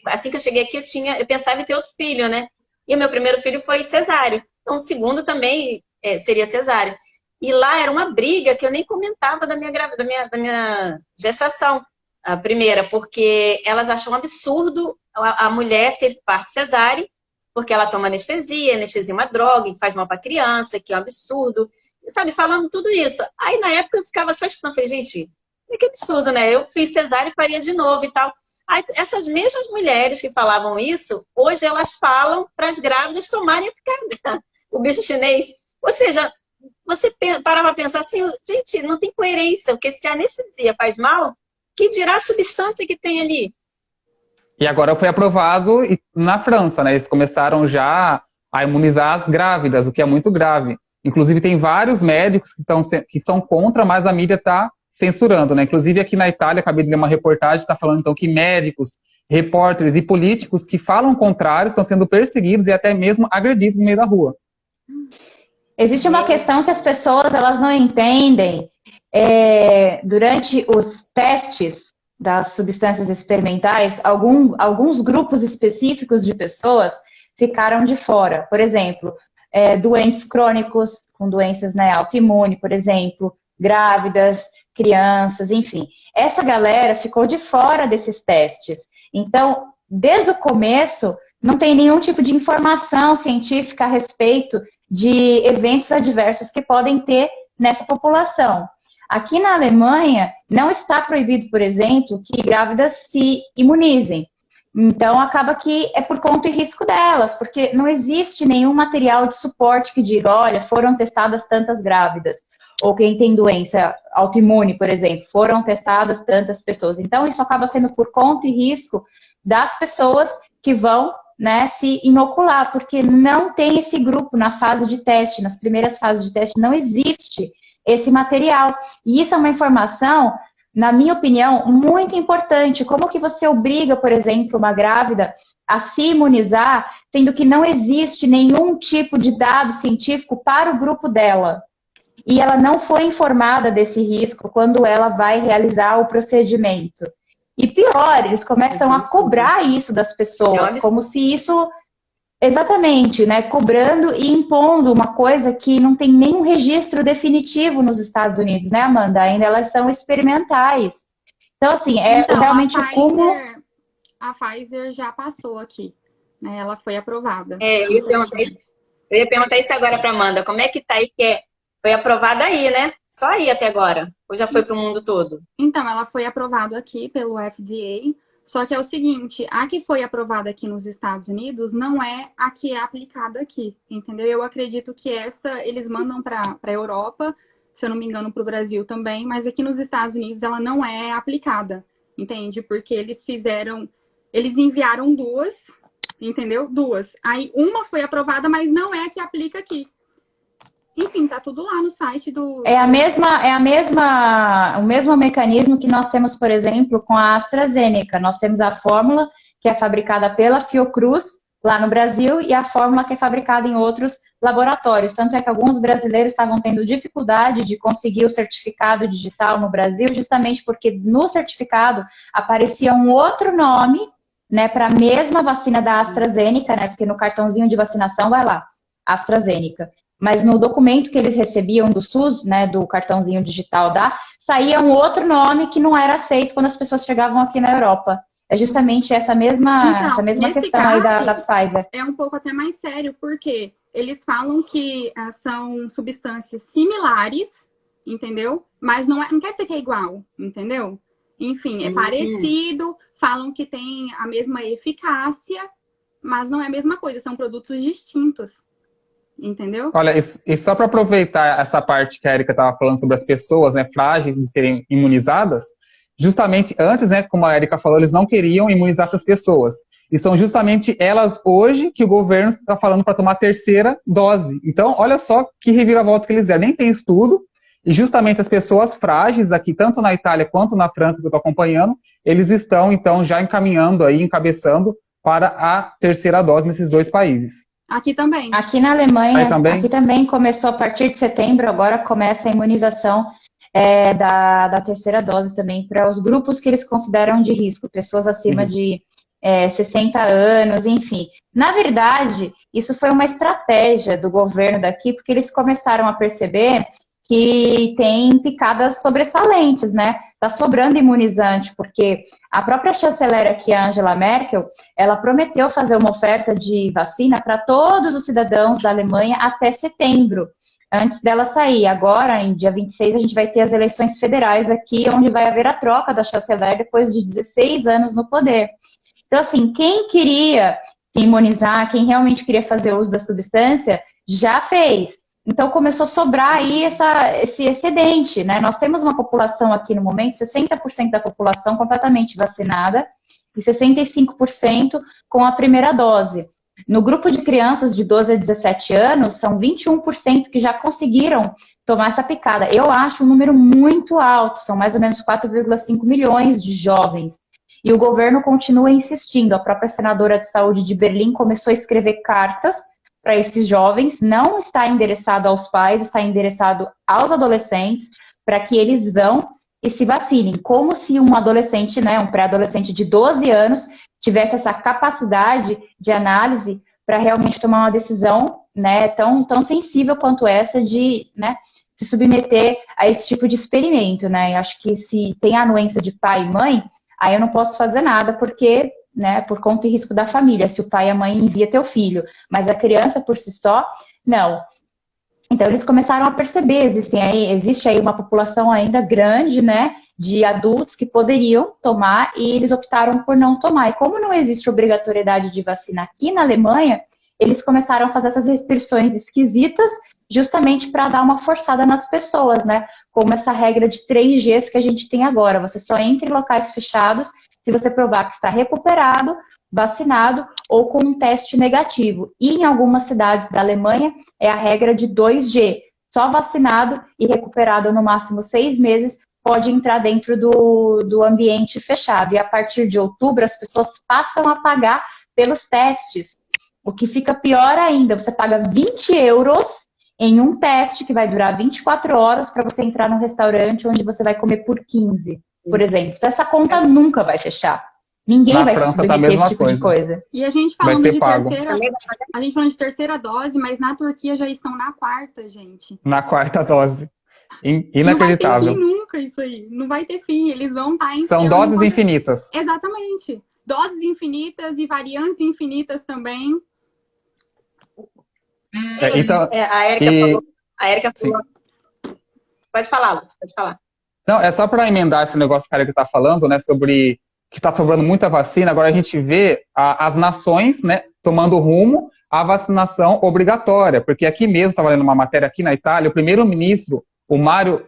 assim que eu cheguei aqui, eu pensava em ter outro filho, né? E o meu primeiro filho foi cesáreo. Então o segundo também seria cesáreo. E lá era uma briga que eu nem comentava da minha gestação, a primeira, porque elas acham um absurdo a mulher ter parto cesáreo, porque ela toma anestesia é uma droga, que faz mal para a criança, que é um absurdo, sabe, falando tudo isso. Aí na época eu ficava só escutando, falei, gente, que absurdo, né? Eu fiz cesárea e faria de novo e tal. Aí, essas mesmas mulheres que falavam isso, hoje elas falam para as grávidas tomarem o bicho chinês. Ou seja, você para pra pensar assim, gente, não tem coerência, porque se a anestesia faz mal, que dirá a substância que tem ali? E agora foi aprovado na França, né? Eles começaram já a imunizar as grávidas, o que é muito grave. Inclusive, tem vários médicos que são contra, mas a mídia está censurando, né? Inclusive, aqui na Itália, acabei de ler uma reportagem, está falando então que médicos, repórteres e políticos que falam o contrário estão sendo perseguidos e até mesmo agredidos no meio da rua. Existe uma questão que as pessoas elas não entendem. Durante os testes das substâncias experimentais, alguns grupos específicos de pessoas ficaram de fora. Por exemplo, doentes crônicos, com doenças, né, autoimune, por exemplo, grávidas, crianças, enfim. Essa galera ficou de fora desses testes. Então, desde o começo, não tem nenhum tipo de informação científica a respeito de eventos adversos que podem ter nessa população. Aqui na Alemanha, não está proibido, por exemplo, que grávidas se imunizem. Então, acaba que é por conta e risco delas, porque não existe nenhum material de suporte que diga, olha, foram testadas tantas grávidas. Ou quem tem doença autoimune, por exemplo, foram testadas tantas pessoas. Então, isso acaba sendo por conta e risco das pessoas que vão, né, se inocular, porque não tem esse grupo na fase de teste, nas primeiras fases de teste, não existe esse material. E isso é uma informação, na minha opinião, muito importante. Como que você obriga, por exemplo, uma grávida a se imunizar, sendo que não existe nenhum tipo de dado científico para o grupo dela? E ela não foi informada desse risco quando ela vai realizar o procedimento. E pior, eles começam a cobrar isso das pessoas, como se isso... Exatamente, né? Cobrando e impondo uma coisa que não tem nenhum registro definitivo nos Estados Unidos, né, Amanda? Ainda elas são experimentais. Então, assim, Então, realmente o cúmulo... a Pfizer já passou aqui, né? Ela foi aprovada. Eu ia perguntar isso agora para Amanda. Como é que tá aí foi aprovada aí, né? Só aí até agora. Ou já foi para o mundo todo? Então, ela foi aprovada aqui pelo FDA. Só que é o seguinte, a que foi aprovada aqui nos Estados Unidos não é a que é aplicada aqui, entendeu? Eu acredito que essa eles mandam para a Europa, se eu não me engano, para o Brasil também, mas aqui nos Estados Unidos ela não é aplicada, entende? Porque eles enviaram duas, entendeu? Duas. Aí uma foi aprovada, mas não é a que aplica aqui. Enfim, tá tudo lá no site do... o mesmo mecanismo que nós temos, por exemplo, com a AstraZeneca. Nós temos a fórmula que é fabricada pela Fiocruz, lá no Brasil, e a fórmula que é fabricada em outros laboratórios. Tanto é que alguns brasileiros estavam tendo dificuldade de conseguir o certificado digital no Brasil, justamente porque no certificado aparecia um outro nome, né, para a mesma vacina da AstraZeneca, né, porque no cartãozinho de vacinação vai lá, AstraZeneca. Mas no documento que eles recebiam do SUS, né, do cartãozinho digital saía um outro nome que não era aceito quando as pessoas chegavam aqui na Europa. É justamente essa mesma questão aí da Pfizer. É um pouco até mais sério, porque eles falam que são substâncias similares, entendeu? Mas não quer dizer que é igual, entendeu? Enfim, é parecido, falam que tem a mesma eficácia, mas não é a mesma coisa, são produtos distintos. Entendeu? Olha, e só para aproveitar essa parte que a Erika estava falando sobre as pessoas, né, frágeis de serem imunizadas, justamente antes, né, como a Erika falou, eles não queriam imunizar essas pessoas. E são justamente elas hoje que o governo está falando para tomar a terceira dose. Então, olha só que reviravolta que eles deram. Nem tem estudo, e justamente as pessoas frágeis aqui, tanto na Itália quanto na França, que eu estou acompanhando, eles estão, então, já encaminhando aí, encabeçando para a terceira dose nesses dois países. Aqui também. Aqui na Alemanha, aqui também começou a partir de setembro, agora começa a imunização da terceira dose também para os grupos que eles consideram de risco, pessoas acima de 60 anos, enfim. Na verdade, isso foi uma estratégia do governo daqui, porque eles começaram a perceber que tem picadas sobressalentes, né? Tá sobrando imunizante, porque a própria chanceler aqui, a Angela Merkel, ela prometeu fazer uma oferta de vacina para todos os cidadãos da Alemanha até setembro, antes dela sair. Agora, em dia 26, a gente vai ter as eleições federais aqui, onde vai haver a troca da chanceler depois de 16 anos no poder. Então, assim, quem queria se imunizar, quem realmente queria fazer uso da substância, já fez. Então, começou a sobrar aí esse excedente, né? Nós temos uma população aqui no momento, 60% da população completamente vacinada e 65% com a primeira dose. No grupo de crianças de 12 a 17 anos, são 21% que já conseguiram tomar essa picada. Eu acho um número muito alto, são mais ou menos 4,5 milhões de jovens. E o governo continua insistindo. A própria senadora de saúde de Berlim começou a escrever cartas para esses jovens, não está endereçado aos pais, está endereçado aos adolescentes, para que eles vão e se vacinem, como se um adolescente, né, um pré-adolescente de 12 anos, tivesse essa capacidade de análise para realmente tomar uma decisão, né, tão sensível quanto essa de, né, se submeter a esse tipo de experimento, né. Eu acho que se tem a anuência de pai e mãe, aí eu não posso fazer nada, porque, né, por conta e risco da família, se o pai e a mãe envia teu filho, mas a criança por si só, não. Então, eles começaram a perceber, existe aí uma população ainda grande, né, de adultos que poderiam tomar e eles optaram por não tomar. E como não existe obrigatoriedade de vacina aqui na Alemanha, eles começaram a fazer essas restrições esquisitas justamente para dar uma forçada nas pessoas, né, como essa regra de 3Gs que a gente tem agora. Você só entra em locais fechados se você provar que está recuperado, vacinado ou com um teste negativo. E em algumas cidades da Alemanha é a regra de 2G. Só vacinado e recuperado no máximo 6 meses pode entrar dentro do ambiente fechado. E a partir de outubro as pessoas passam a pagar pelos testes. O que fica pior ainda, você paga 20 euros em um teste que vai durar 24 horas para você entrar num restaurante onde você vai comer por 15, por exemplo. Então essa conta nunca vai fechar. Ninguém vai se submeter a esse tipo de coisa. E a gente falando de terceira dose, mas na Turquia já estão na quarta, gente. Na quarta dose. Inacreditável. Não vai ter fim nunca isso aí. Não vai ter fim. Eles vão estar em São doses infinitas. Exatamente. Doses infinitas e variantes infinitas também. Então, a Érica falou. Pode falar, Lúcia, pode falar. Não, é só para emendar esse negócio que a Érica está falando, né, sobre que está sobrando muita vacina. Agora a gente vê as nações, né, tomando rumo à vacinação obrigatória, porque aqui mesmo, estava lendo uma matéria aqui na Itália, o primeiro-ministro, o Mário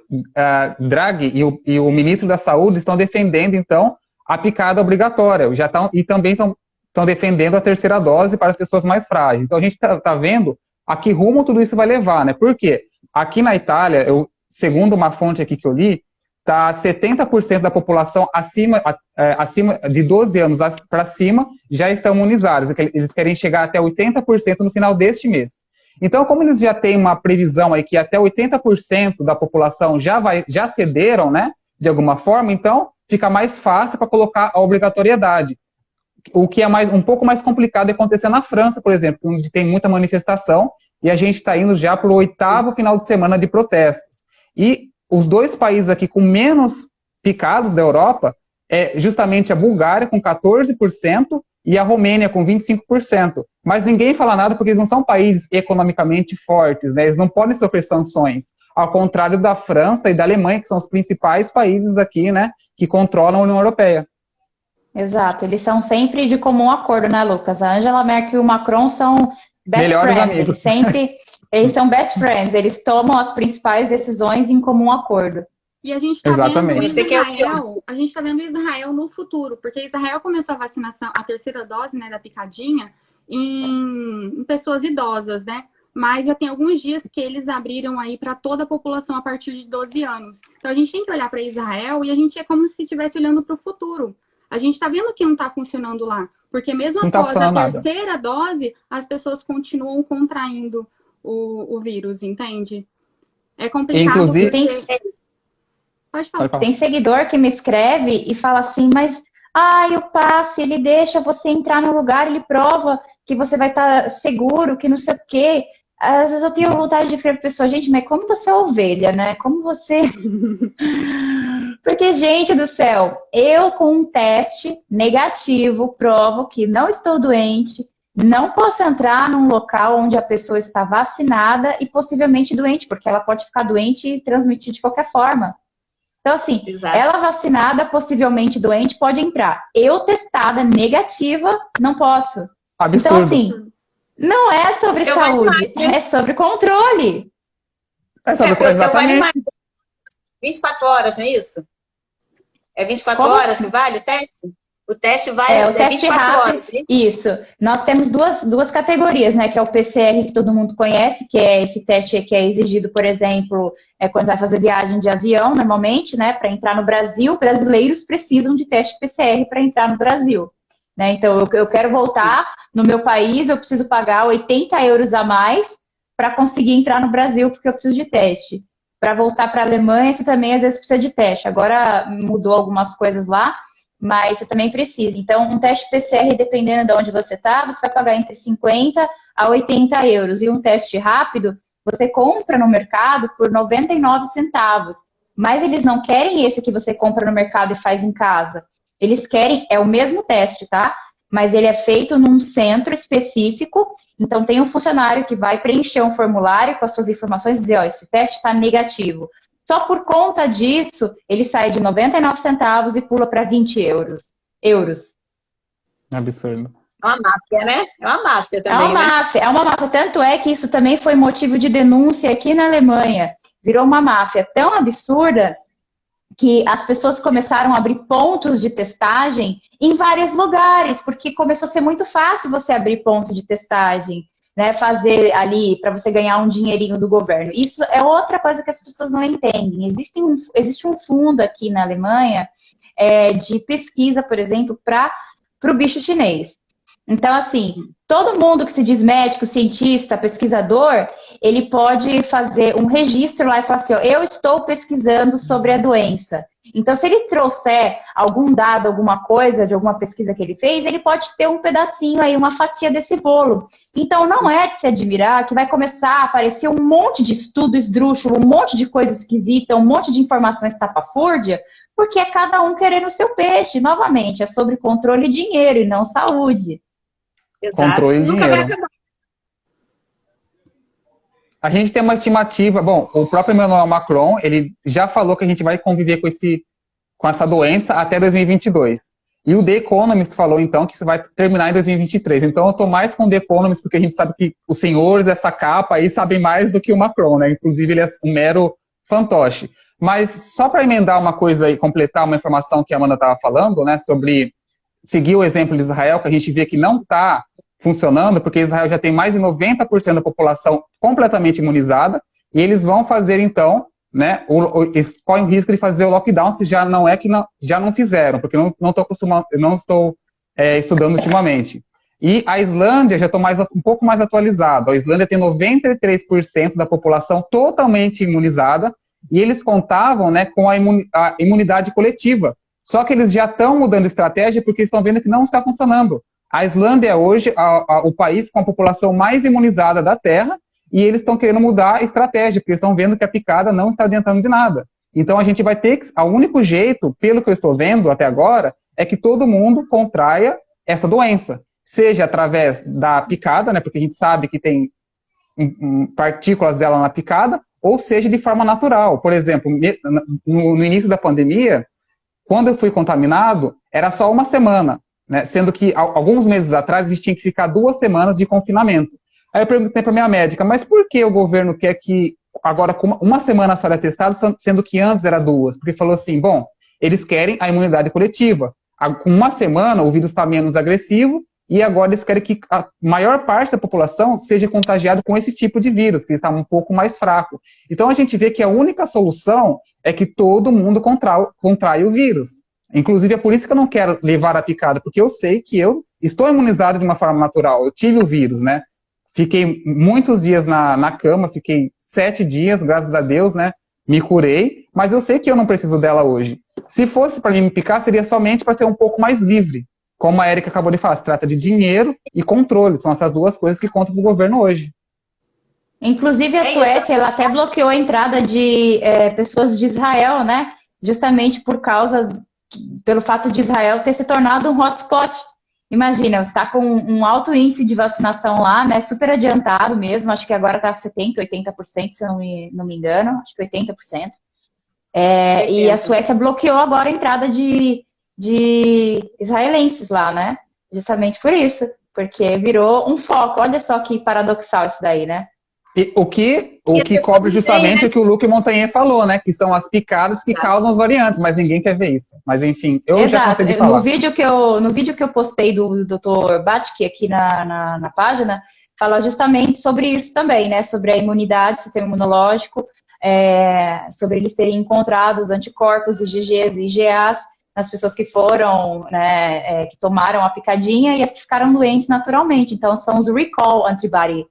Draghi e o ministro da Saúde estão defendendo, então, a picada obrigatória, e também estão defendendo a terceira dose para as pessoas mais frágeis. Então a gente está vendo a que rumo tudo isso vai levar, né? Por quê? Aqui na Itália, segundo uma fonte aqui que eu li, tá 70% da população acima de 12 anos para cima já estão imunizados. Eles querem chegar até 80% no final deste mês. Então, como eles já têm uma previsão aí que até 80% da população já cederam, né, de alguma forma, então fica mais fácil para colocar a obrigatoriedade. O que é um pouco mais complicado é acontecer na França, por exemplo, onde tem muita manifestação, e a gente está indo já para o 8º final de semana de protestos. E os dois países aqui com menos picados da Europa é justamente a Bulgária, com 14%, e a Romênia, com 25%. Mas ninguém fala nada porque eles não são países economicamente fortes, né? Eles não podem sofrer sanções. Ao contrário da França e da Alemanha, que são os principais países aqui, né, que controlam a União Europeia. Exato, eles são sempre de comum acordo, né, Lucas? A Angela Merkel e o Macron são best melhores friends. amigos. Eles são best friends, eles tomam as principais decisões em comum acordo. E a gente está vendo Israel no futuro, porque Israel começou a vacinação, a terceira dose, né, da picadinha, em pessoas idosas, né? Mas já tem alguns dias que eles abriram aí para toda a população a partir de 12 anos. Então a gente tem que olhar para Israel e a gente é como se estivesse olhando para o futuro. A gente está vendo que não está funcionando lá, porque mesmo após a terceira dose, as pessoas continuam contraindo o vírus, entende? É complicado. Inclusive, Pode falar. Tem seguidor que me escreve e fala assim, mas o passe, ele deixa você entrar no lugar, ele prova que você vai estar seguro, que não sei o quê. Às vezes eu tenho vontade de escrever para pessoa, gente, mas como você é ovelha, né? Como você... Porque, gente do céu, eu com um teste negativo provo que não estou doente, não posso entrar num local onde a pessoa está vacinada e possivelmente doente, porque ela pode ficar doente e transmitir de qualquer forma. Então, assim, exato, ela vacinada, possivelmente doente, pode entrar. Eu testada negativa, não posso. Absurdo. Então, assim, não é sobre saúde, é sobre controle. É sobre controle, exatamente. 24 horas, não é isso? É 24 horas que vale o teste? O teste vai o teste 24 rápido, horas. Isso. Nós temos duas categorias, né? Que é o PCR, que todo mundo conhece, que é esse teste que é exigido, por exemplo, quando vai fazer viagem de avião, normalmente, né? Para entrar no Brasil, brasileiros precisam de teste PCR para entrar no Brasil. Né? Então, eu quero voltar no meu país, eu preciso pagar 80 euros a mais para conseguir entrar no Brasil, porque eu preciso de teste. Para voltar para a Alemanha, você também às vezes precisa de teste. Agora mudou algumas coisas lá, mas você também precisa. Então, um teste PCR, dependendo de onde você está, você vai pagar entre 50 a 80 euros. E um teste rápido, você compra no mercado por 99 centavos. Mas eles não querem esse que você compra no mercado e faz em casa. Eles querem, é o mesmo teste, tá? Mas ele é feito num centro específico. Então, tem um funcionário que vai preencher um formulário com as suas informações e dizer, esse teste está negativo. Só por conta disso, ele sai de 99 centavos e pula para 20 euros. Absurdo. É uma máfia, né? É uma máfia também, É uma máfia. Tanto é que isso também foi motivo de denúncia aqui na Alemanha. Virou uma máfia tão absurda que as pessoas começaram a abrir pontos de testagem em vários lugares, porque começou a ser muito fácil você abrir ponto de testagem, né, fazer ali para você ganhar um dinheirinho do governo. Isso é outra coisa que as pessoas não entendem. Existe um fundo aqui na Alemanha de pesquisa, por exemplo, para o bicho chinês. Então, assim, todo mundo que se diz médico, cientista, pesquisador, ele pode fazer um registro lá e falar assim, eu estou pesquisando sobre a doença. Então, se ele trouxer algum dado, alguma coisa de alguma pesquisa que ele fez, ele pode ter um pedacinho aí, uma fatia desse bolo. Então, não é de se admirar que vai começar a aparecer um monte de estudo esdrúxulo, um monte de coisa esquisita, um monte de informação estapafúrdia, porque é cada um querendo o seu peixe. Novamente, é sobre controle e dinheiro e não saúde. Exato. Controle e Nunca vai dinheiro. acabar. A gente tem uma estimativa, bom, o próprio Emmanuel Macron, ele já falou que a gente vai conviver com essa doença até 2022. E o The Economist falou, então, que isso vai terminar em 2023. Então, eu estou mais com o The Economist, porque a gente sabe que os senhores dessa capa aí sabem mais do que o Macron, né? Inclusive, ele é um mero fantoche. Mas, só para emendar uma coisa e completar uma informação que a Amanda estava falando, né, sobre seguir o exemplo de Israel, que a gente vê que não está funcionando, porque Israel já tem mais de 90% da população completamente imunizada, e eles vão fazer, então, né, eles correm o risco de fazer o lockdown se já não já não fizeram, porque eu não estou estudando ultimamente. E a Islândia, já estou um pouco mais atualizado, a Islândia tem 93% da população totalmente imunizada, e eles contavam, né, com a imunidade coletiva. Só que eles já estão mudando estratégia porque estão vendo que não está funcionando. A Islândia é hoje o país com a população mais imunizada da Terra, e eles estão querendo mudar a estratégia, porque estão vendo que a picada não está adiantando de nada. Então a gente vai ter que... O único jeito, pelo que eu estou vendo até agora, é que todo mundo contraia essa doença. Seja através da picada, né, porque a gente sabe que tem partículas dela na picada, ou seja de forma natural. Por exemplo, no início da pandemia, quando eu fui contaminado, era só uma semana, né? Sendo que alguns meses atrás a gente tinha que ficar 2 semanas de confinamento. Aí eu perguntei para minha médica, mas por que o governo quer que agora com uma semana só era testado, sendo que antes era 2? Porque falou assim, bom, eles querem a imunidade coletiva. Com uma semana o vírus está menos agressivo e agora eles querem que a maior parte da população seja contagiada com esse tipo de vírus, que está um pouco mais fraco. Então a gente vê que a única solução é que todo mundo contrai o vírus. Inclusive, é por isso que eu não quero levar a picada, porque eu sei que eu estou imunizado de uma forma natural. Eu tive o vírus, né? Fiquei muitos dias na cama, fiquei 7 dias, graças a Deus, né? Me curei, mas eu sei que eu não preciso dela hoje. Se fosse para mim me picar, seria somente para ser um pouco mais livre. Como a Érica acabou de falar, se trata de dinheiro e controle. São essas duas coisas que contam para o governo hoje. Inclusive, a Suécia, ela até bloqueou a entrada de pessoas de Israel, né? Justamente pelo fato de Israel ter se tornado um hotspot. Imagina, você está com um alto índice de vacinação lá, né? Super adiantado mesmo, acho que agora está 70%, 80%, se eu não me engano, acho que 80%. E a Suécia bloqueou agora a entrada de israelenses lá, né? Justamente por isso, porque virou um foco. Olha só que paradoxal isso daí, né? E o que cobre justamente o que o Luc Montagnier falou, né? Que são as picadas que causam as variantes, mas ninguém quer ver isso. Mas enfim, eu já consegui falar. No vídeo que eu postei do Dr. Batke aqui na página, fala justamente sobre isso também, né? Sobre a imunidade, sistema imunológico, sobre eles terem encontrado os anticorpos, IgGs e IgAs nas pessoas que foram, né, que tomaram a picadinha e as que ficaram doentes naturalmente. Então, são os recall antibody.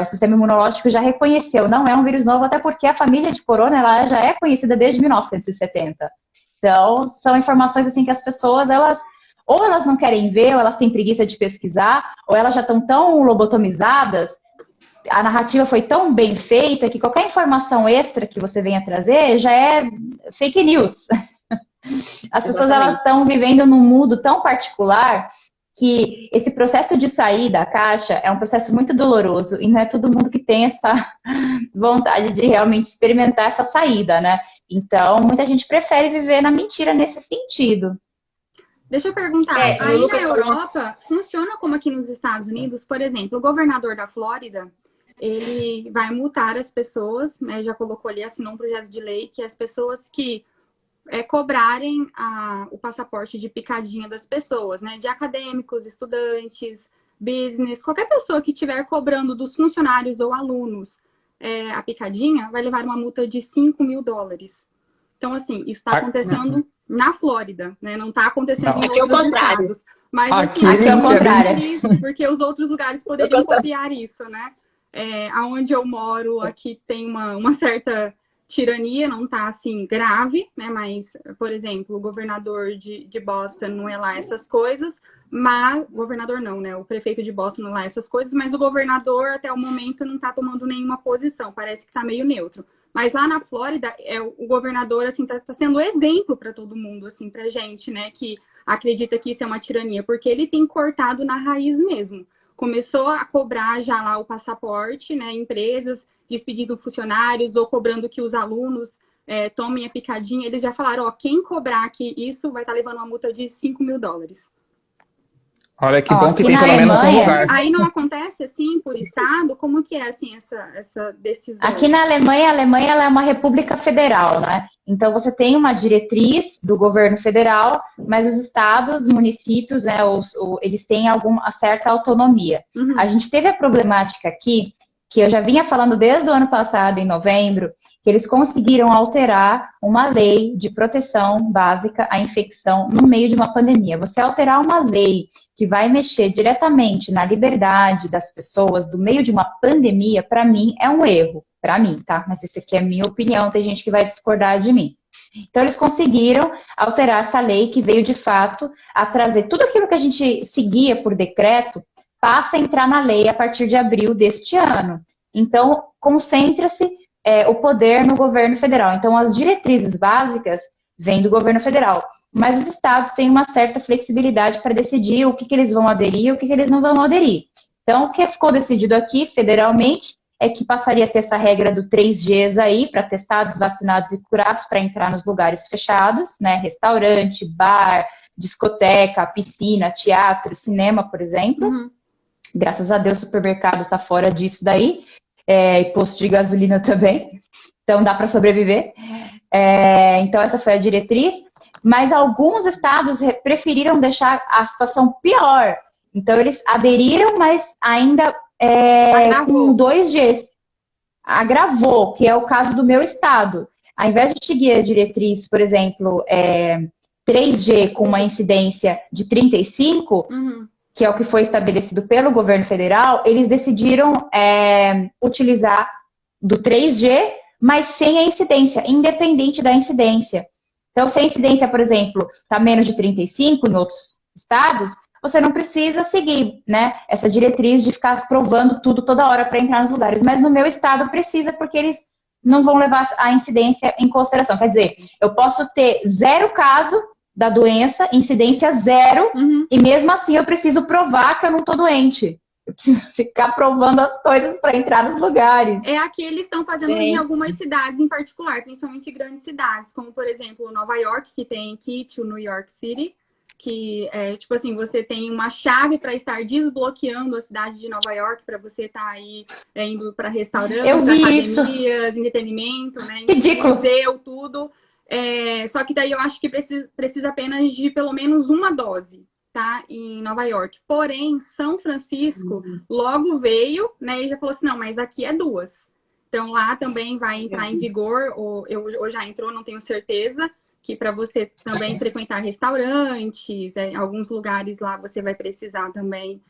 O sistema imunológico já reconheceu, não é um vírus novo, até porque a família de corona ela já é conhecida desde 1970. Então, são informações assim que as pessoas, ou elas não querem ver, ou elas têm preguiça de pesquisar, ou elas já estão tão lobotomizadas, a narrativa foi tão bem feita que qualquer informação extra que você venha trazer já é fake news. As pessoas elas estão vivendo num mundo tão particular que esse processo de sair da caixa é um processo muito doloroso e não é todo mundo que tem essa vontade de realmente experimentar essa saída, né? Então, muita gente prefere viver na mentira nesse sentido. Deixa eu perguntar, aí na Europa, funciona como aqui nos Estados Unidos? Por exemplo, o governador da Flórida, ele vai multar as pessoas, né, já colocou ali, assinou um projeto de lei, que as pessoas que cobrarem o passaporte de picadinha das pessoas, né? De acadêmicos, estudantes, business, qualquer pessoa que estiver cobrando dos funcionários ou alunos a picadinha, vai levar uma multa de $5.000. Então, assim, isso está acontecendo na Flórida, né? Não está acontecendo em outros estados. Mas aqui é o contrário. Porque os outros lugares poderiam copiar isso, né? Aonde eu moro, aqui tem uma certa tirania, não está assim grave, né? Mas, por exemplo, o governador de Boston não é lá essas coisas, mas governador não, né? O prefeito de Boston não é lá essas coisas, mas o governador até o momento não está tomando nenhuma posição, parece que está meio neutro. Mas lá na Flórida, o governador assim tá sendo exemplo para todo mundo, assim, para gente, né? Que acredita que isso é uma tirania, porque ele tem cortado na raiz mesmo. Começou a cobrar já lá o passaporte, né? Empresas despedindo funcionários ou cobrando que os alunos tomem a picadinha. Eles já falaram, ó, quem cobrar aqui isso vai estar levando uma multa de $5.000. Olha que Ó, bom que aqui tem na pelo menos um Alemanha- lugar. Aí não acontece assim por estado? Como que é assim essa decisão? Aqui na Alemanha, a Alemanha ela é uma república federal, né? Então você tem uma diretriz do governo federal, mas os estados, municípios, né, eles têm alguma certa autonomia. Uhum. A gente teve a problemática aqui, que eu já vinha falando desde o ano passado, em novembro, que eles conseguiram alterar uma lei de proteção básica à infecção no meio de uma pandemia. Você alterar uma lei que vai mexer diretamente na liberdade das pessoas do meio de uma pandemia, para mim, é um erro. Para mim, tá? Mas isso aqui é a minha opinião, tem gente que vai discordar de mim. Então, eles conseguiram alterar essa lei que veio, de fato, a trazer tudo aquilo que a gente seguia por decreto, passa a entrar na lei a partir de abril deste ano. Então, concentra-se o poder no governo federal. Então, as diretrizes básicas vêm do governo federal. Mas os estados têm uma certa flexibilidade para decidir o que eles vão aderir e o que eles não vão aderir. Então, o que ficou decidido aqui, federalmente, é que passaria a ter essa regra do 3Gs aí, para testados, vacinados e curados, para entrar nos lugares fechados, né? Restaurante, bar, discoteca, piscina, teatro, cinema, por exemplo. Uhum. Graças a Deus, o supermercado está fora disso daí. E posto de gasolina também. Então, dá para sobreviver. Então, essa foi a diretriz. Mas alguns estados preferiram deixar a situação pior. Então, eles aderiram, mas ainda com 2Gs. Agravou, que é o caso do meu estado. Ao invés de seguir a diretriz, por exemplo, 3G com uma incidência de 35, que é o que foi estabelecido pelo governo federal, eles decidiram utilizar do 3G, mas sem a incidência, independente da incidência. Então, se a incidência, por exemplo, está menos de 35 em outros estados, você não precisa seguir, né, essa diretriz de ficar provando tudo toda hora para entrar nos lugares. Mas no meu estado precisa, porque eles não vão levar a incidência em consideração. Quer dizer, eu posso ter 0 caso da doença, incidência 0, e mesmo assim eu preciso provar que eu não estou doente. Eu preciso ficar provando as coisas para entrar nos lugares. Aqui eles estão fazendo em algumas cidades em particular, principalmente grandes cidades, como, por exemplo, Nova York, que tem Kit, o New York City, que é tipo assim, você tem uma chave para estar desbloqueando a cidade de Nova York para você estar aí indo para restaurantes, academias, entretenimento, né? Ridículo. Museu, tudo. Só que daí eu acho que precisa apenas de pelo menos uma dose, tá? Em Nova York. Porém, São Francisco logo veio, né? E já falou assim, não, mas aqui é 2. Então lá também vai entrar em vigor, ou já entrou, não tenho certeza, que para você também frequentar restaurantes, alguns lugares lá você vai precisar também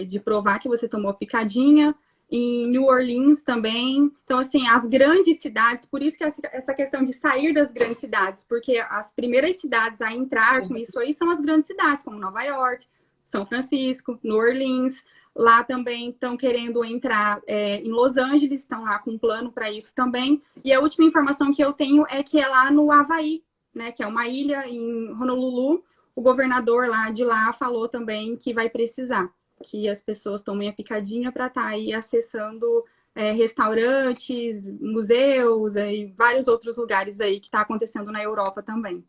de provar que você tomou picadinha. Em New Orleans também. Então, assim, as grandes cidades, por isso que essa questão de sair das grandes cidades, porque as primeiras cidades a entrar com isso aí são as grandes cidades, como Nova York, São Francisco, New Orleans. Lá também estão querendo entrar em Los Angeles, estão lá com um plano para isso também. E a última informação que eu tenho é que é lá no Havaí, né, que é uma ilha em Honolulu. O governador lá de lá falou também que vai precisar que as pessoas tomem a picadinha para estar aí acessando restaurantes, museus e vários outros lugares aí que está acontecendo na Europa também.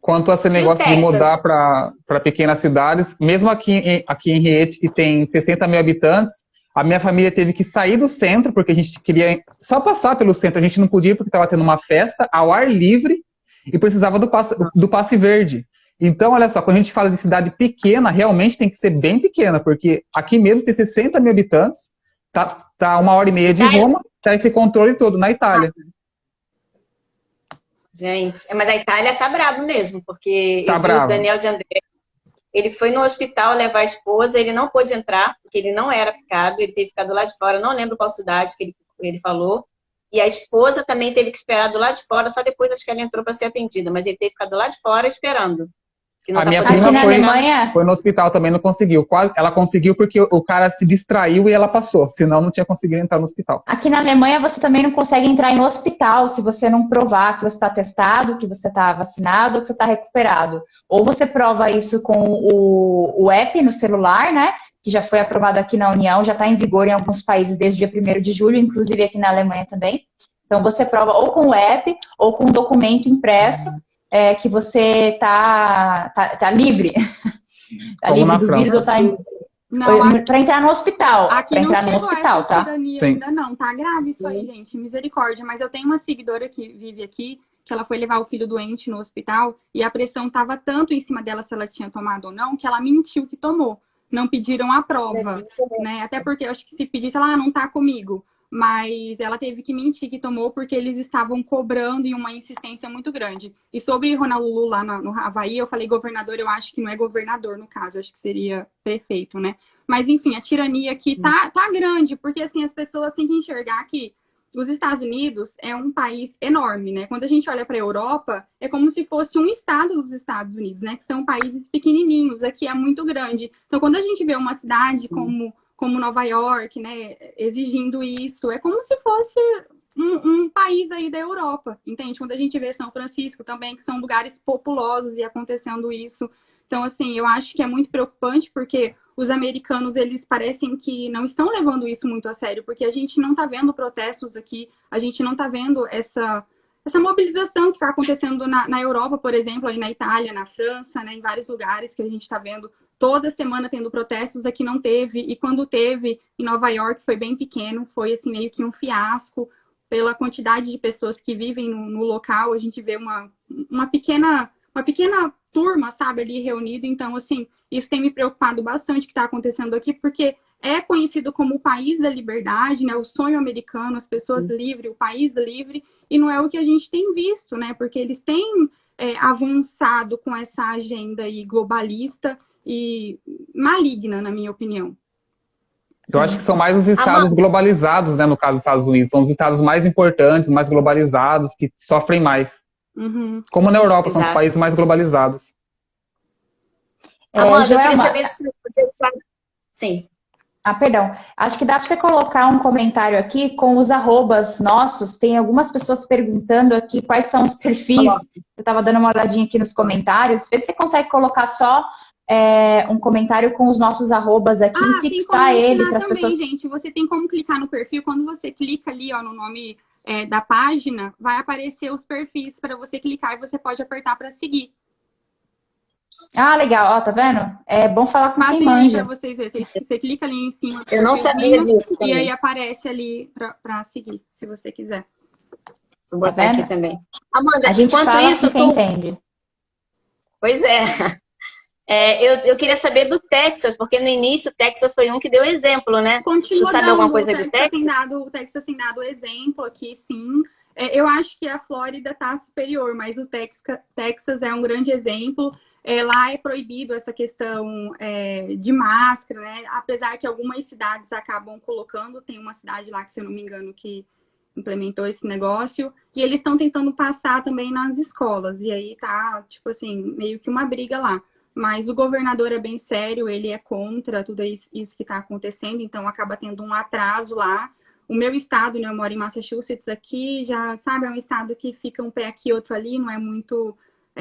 Quanto a esse negócio de mudar para pequenas cidades, mesmo aqui em Rieti, que tem 60 mil habitantes, a minha família teve que sair do centro, porque a gente queria só passar pelo centro, a gente não podia porque estava tendo uma festa ao ar livre e precisava do passe verde. Então, olha só, quando a gente fala de cidade pequena, realmente tem que ser bem pequena, porque aqui mesmo tem 60 mil habitantes, tá 1h30 de Roma, tá esse controle todo na Itália. Gente, mas a Itália tá brabo mesmo, porque tá eu vi o Daniel de André, ele foi no hospital levar a esposa, ele não pôde entrar, porque ele não era picado, ele teve ficado lá de fora, não lembro qual cidade que ele falou, E a esposa também teve que esperar do lado de fora, só depois acho que ela entrou para ser atendida, mas ele teve que ficar do lado de fora esperando. Que não A tá minha podendo prima Aqui na entrar. Alemanha, foi no hospital também, não conseguiu. Quase, ela conseguiu porque o cara se distraiu e ela passou. Senão não tinha conseguido entrar no hospital. aqui na Alemanha você também não consegue entrar em hospital se você não provar que você está testado, que você está vacinado ou que você está recuperado. Ou você prova isso com o app no celular, né? Que já foi aprovado aqui na União, já está em vigor em alguns países desde o dia 1º de julho, inclusive aqui na Alemanha também. Então você prova ou com o app ou com um documento impresso que você tá livre. Tá Como livre na do França. vírus ou tá Não, para entrar no hospital. aqui Para não entrar no chegou hospital, essa tá? tirania Sim. ainda não, tá grave isso aí, gente, misericórdia. Mas eu tenho uma seguidora que vive aqui, que ela foi levar o filho doente no hospital e a pressão tava tanto em cima dela se ela tinha tomado ou não, que ela mentiu que tomou. Não pediram a prova, né? Até porque eu acho que se pedisse, ela não tá comigo. Mas ela teve que mentir que tomou porque eles estavam cobrando em uma insistência muito grande. E sobre Honolulu lá no Havaí, eu falei governador, eu acho que não é governador no caso, eu acho que seria prefeito, né? Mas enfim, a tirania aqui tá grande, porque assim, as pessoas têm que enxergar que os Estados Unidos é um país enorme, né? Quando a gente olha para a Europa, é como se fosse um estado dos Estados Unidos, né? Que são países pequenininhos, aqui é muito grande. Então, quando a gente vê uma cidade como Nova York, né, exigindo isso, é como se fosse um país aí da Europa, entende? Quando a gente vê São Francisco também, que são lugares populosos e acontecendo isso. Então, assim, eu acho que é muito preocupante, porque os americanos, eles parecem que não estão levando isso muito a sério, porque a gente não está vendo protestos aqui, a gente não está vendo essa mobilização que está acontecendo na Europa, por exemplo, aí na Itália, na França, né, em vários lugares que a gente está vendo toda semana tendo protestos, aqui não teve, e quando teve em Nova York foi bem pequeno, foi assim meio que um fiasco, pela quantidade de pessoas que vivem no local, a gente vê uma pequena turma, sabe, ali reunida. Então, assim, isso tem me preocupado bastante que está acontecendo aqui, porque é conhecido como o país da liberdade, né, o sonho americano, as pessoas livres, o país livre, e não é o que a gente tem visto, né, porque eles têm avançado com essa agenda aí globalista e maligna, na minha opinião. Eu acho que são mais os estados globalizados, né? No caso dos Estados Unidos. São os estados mais importantes, mais globalizados, que sofrem mais. Uhum. Como na Europa, são os Exato. países mais globalizados. Amanda, eu queria Joelma, saber se você sabe. Sim. perdão. Acho que dá para você colocar um comentário aqui com os arrobas nossos. Tem algumas pessoas perguntando aqui quais são os perfis. Coloca. Eu estava dando uma olhadinha aqui nos comentários. Vê se você consegue colocar só um comentário com os nossos arrobas aqui e fixar ele para as pessoas. Gente, você tem como clicar no perfil. Quando você clica ali, ó, no nome da página, vai aparecer os perfis para você clicar e você pode apertar para seguir. Ah, legal. Ó, tá vendo? É bom falar com quem manja. Para vocês verem. Você clica ali em cima. Eu não sabia disso E também. aí aparece ali para seguir, se você quiser. Vou botar vendo? aqui também. Amanda, A gente enquanto fala isso, com quem entende. Pois é. Eu queria saber do Texas, porque no início o Texas foi um que deu exemplo, né? Continua Tu sabe dando, alguma coisa do Texas? O Texas tem dado exemplo aqui, sim. Eu acho que a Flórida está superior, mas o Texas é um grande exemplo. Lá é proibido essa questão de máscara, né? Apesar que algumas cidades acabam colocando, tem uma cidade lá que, se eu não me engano, que implementou esse negócio, e eles estão tentando passar também nas escolas, e aí tá, tipo assim, meio que uma briga lá. Mas o governador é bem sério, ele é contra tudo isso que está acontecendo, então acaba tendo um atraso lá. O meu estado, né, eu moro em Massachusetts aqui, já, sabe, é um estado que fica um pé aqui, outro ali, não é muito,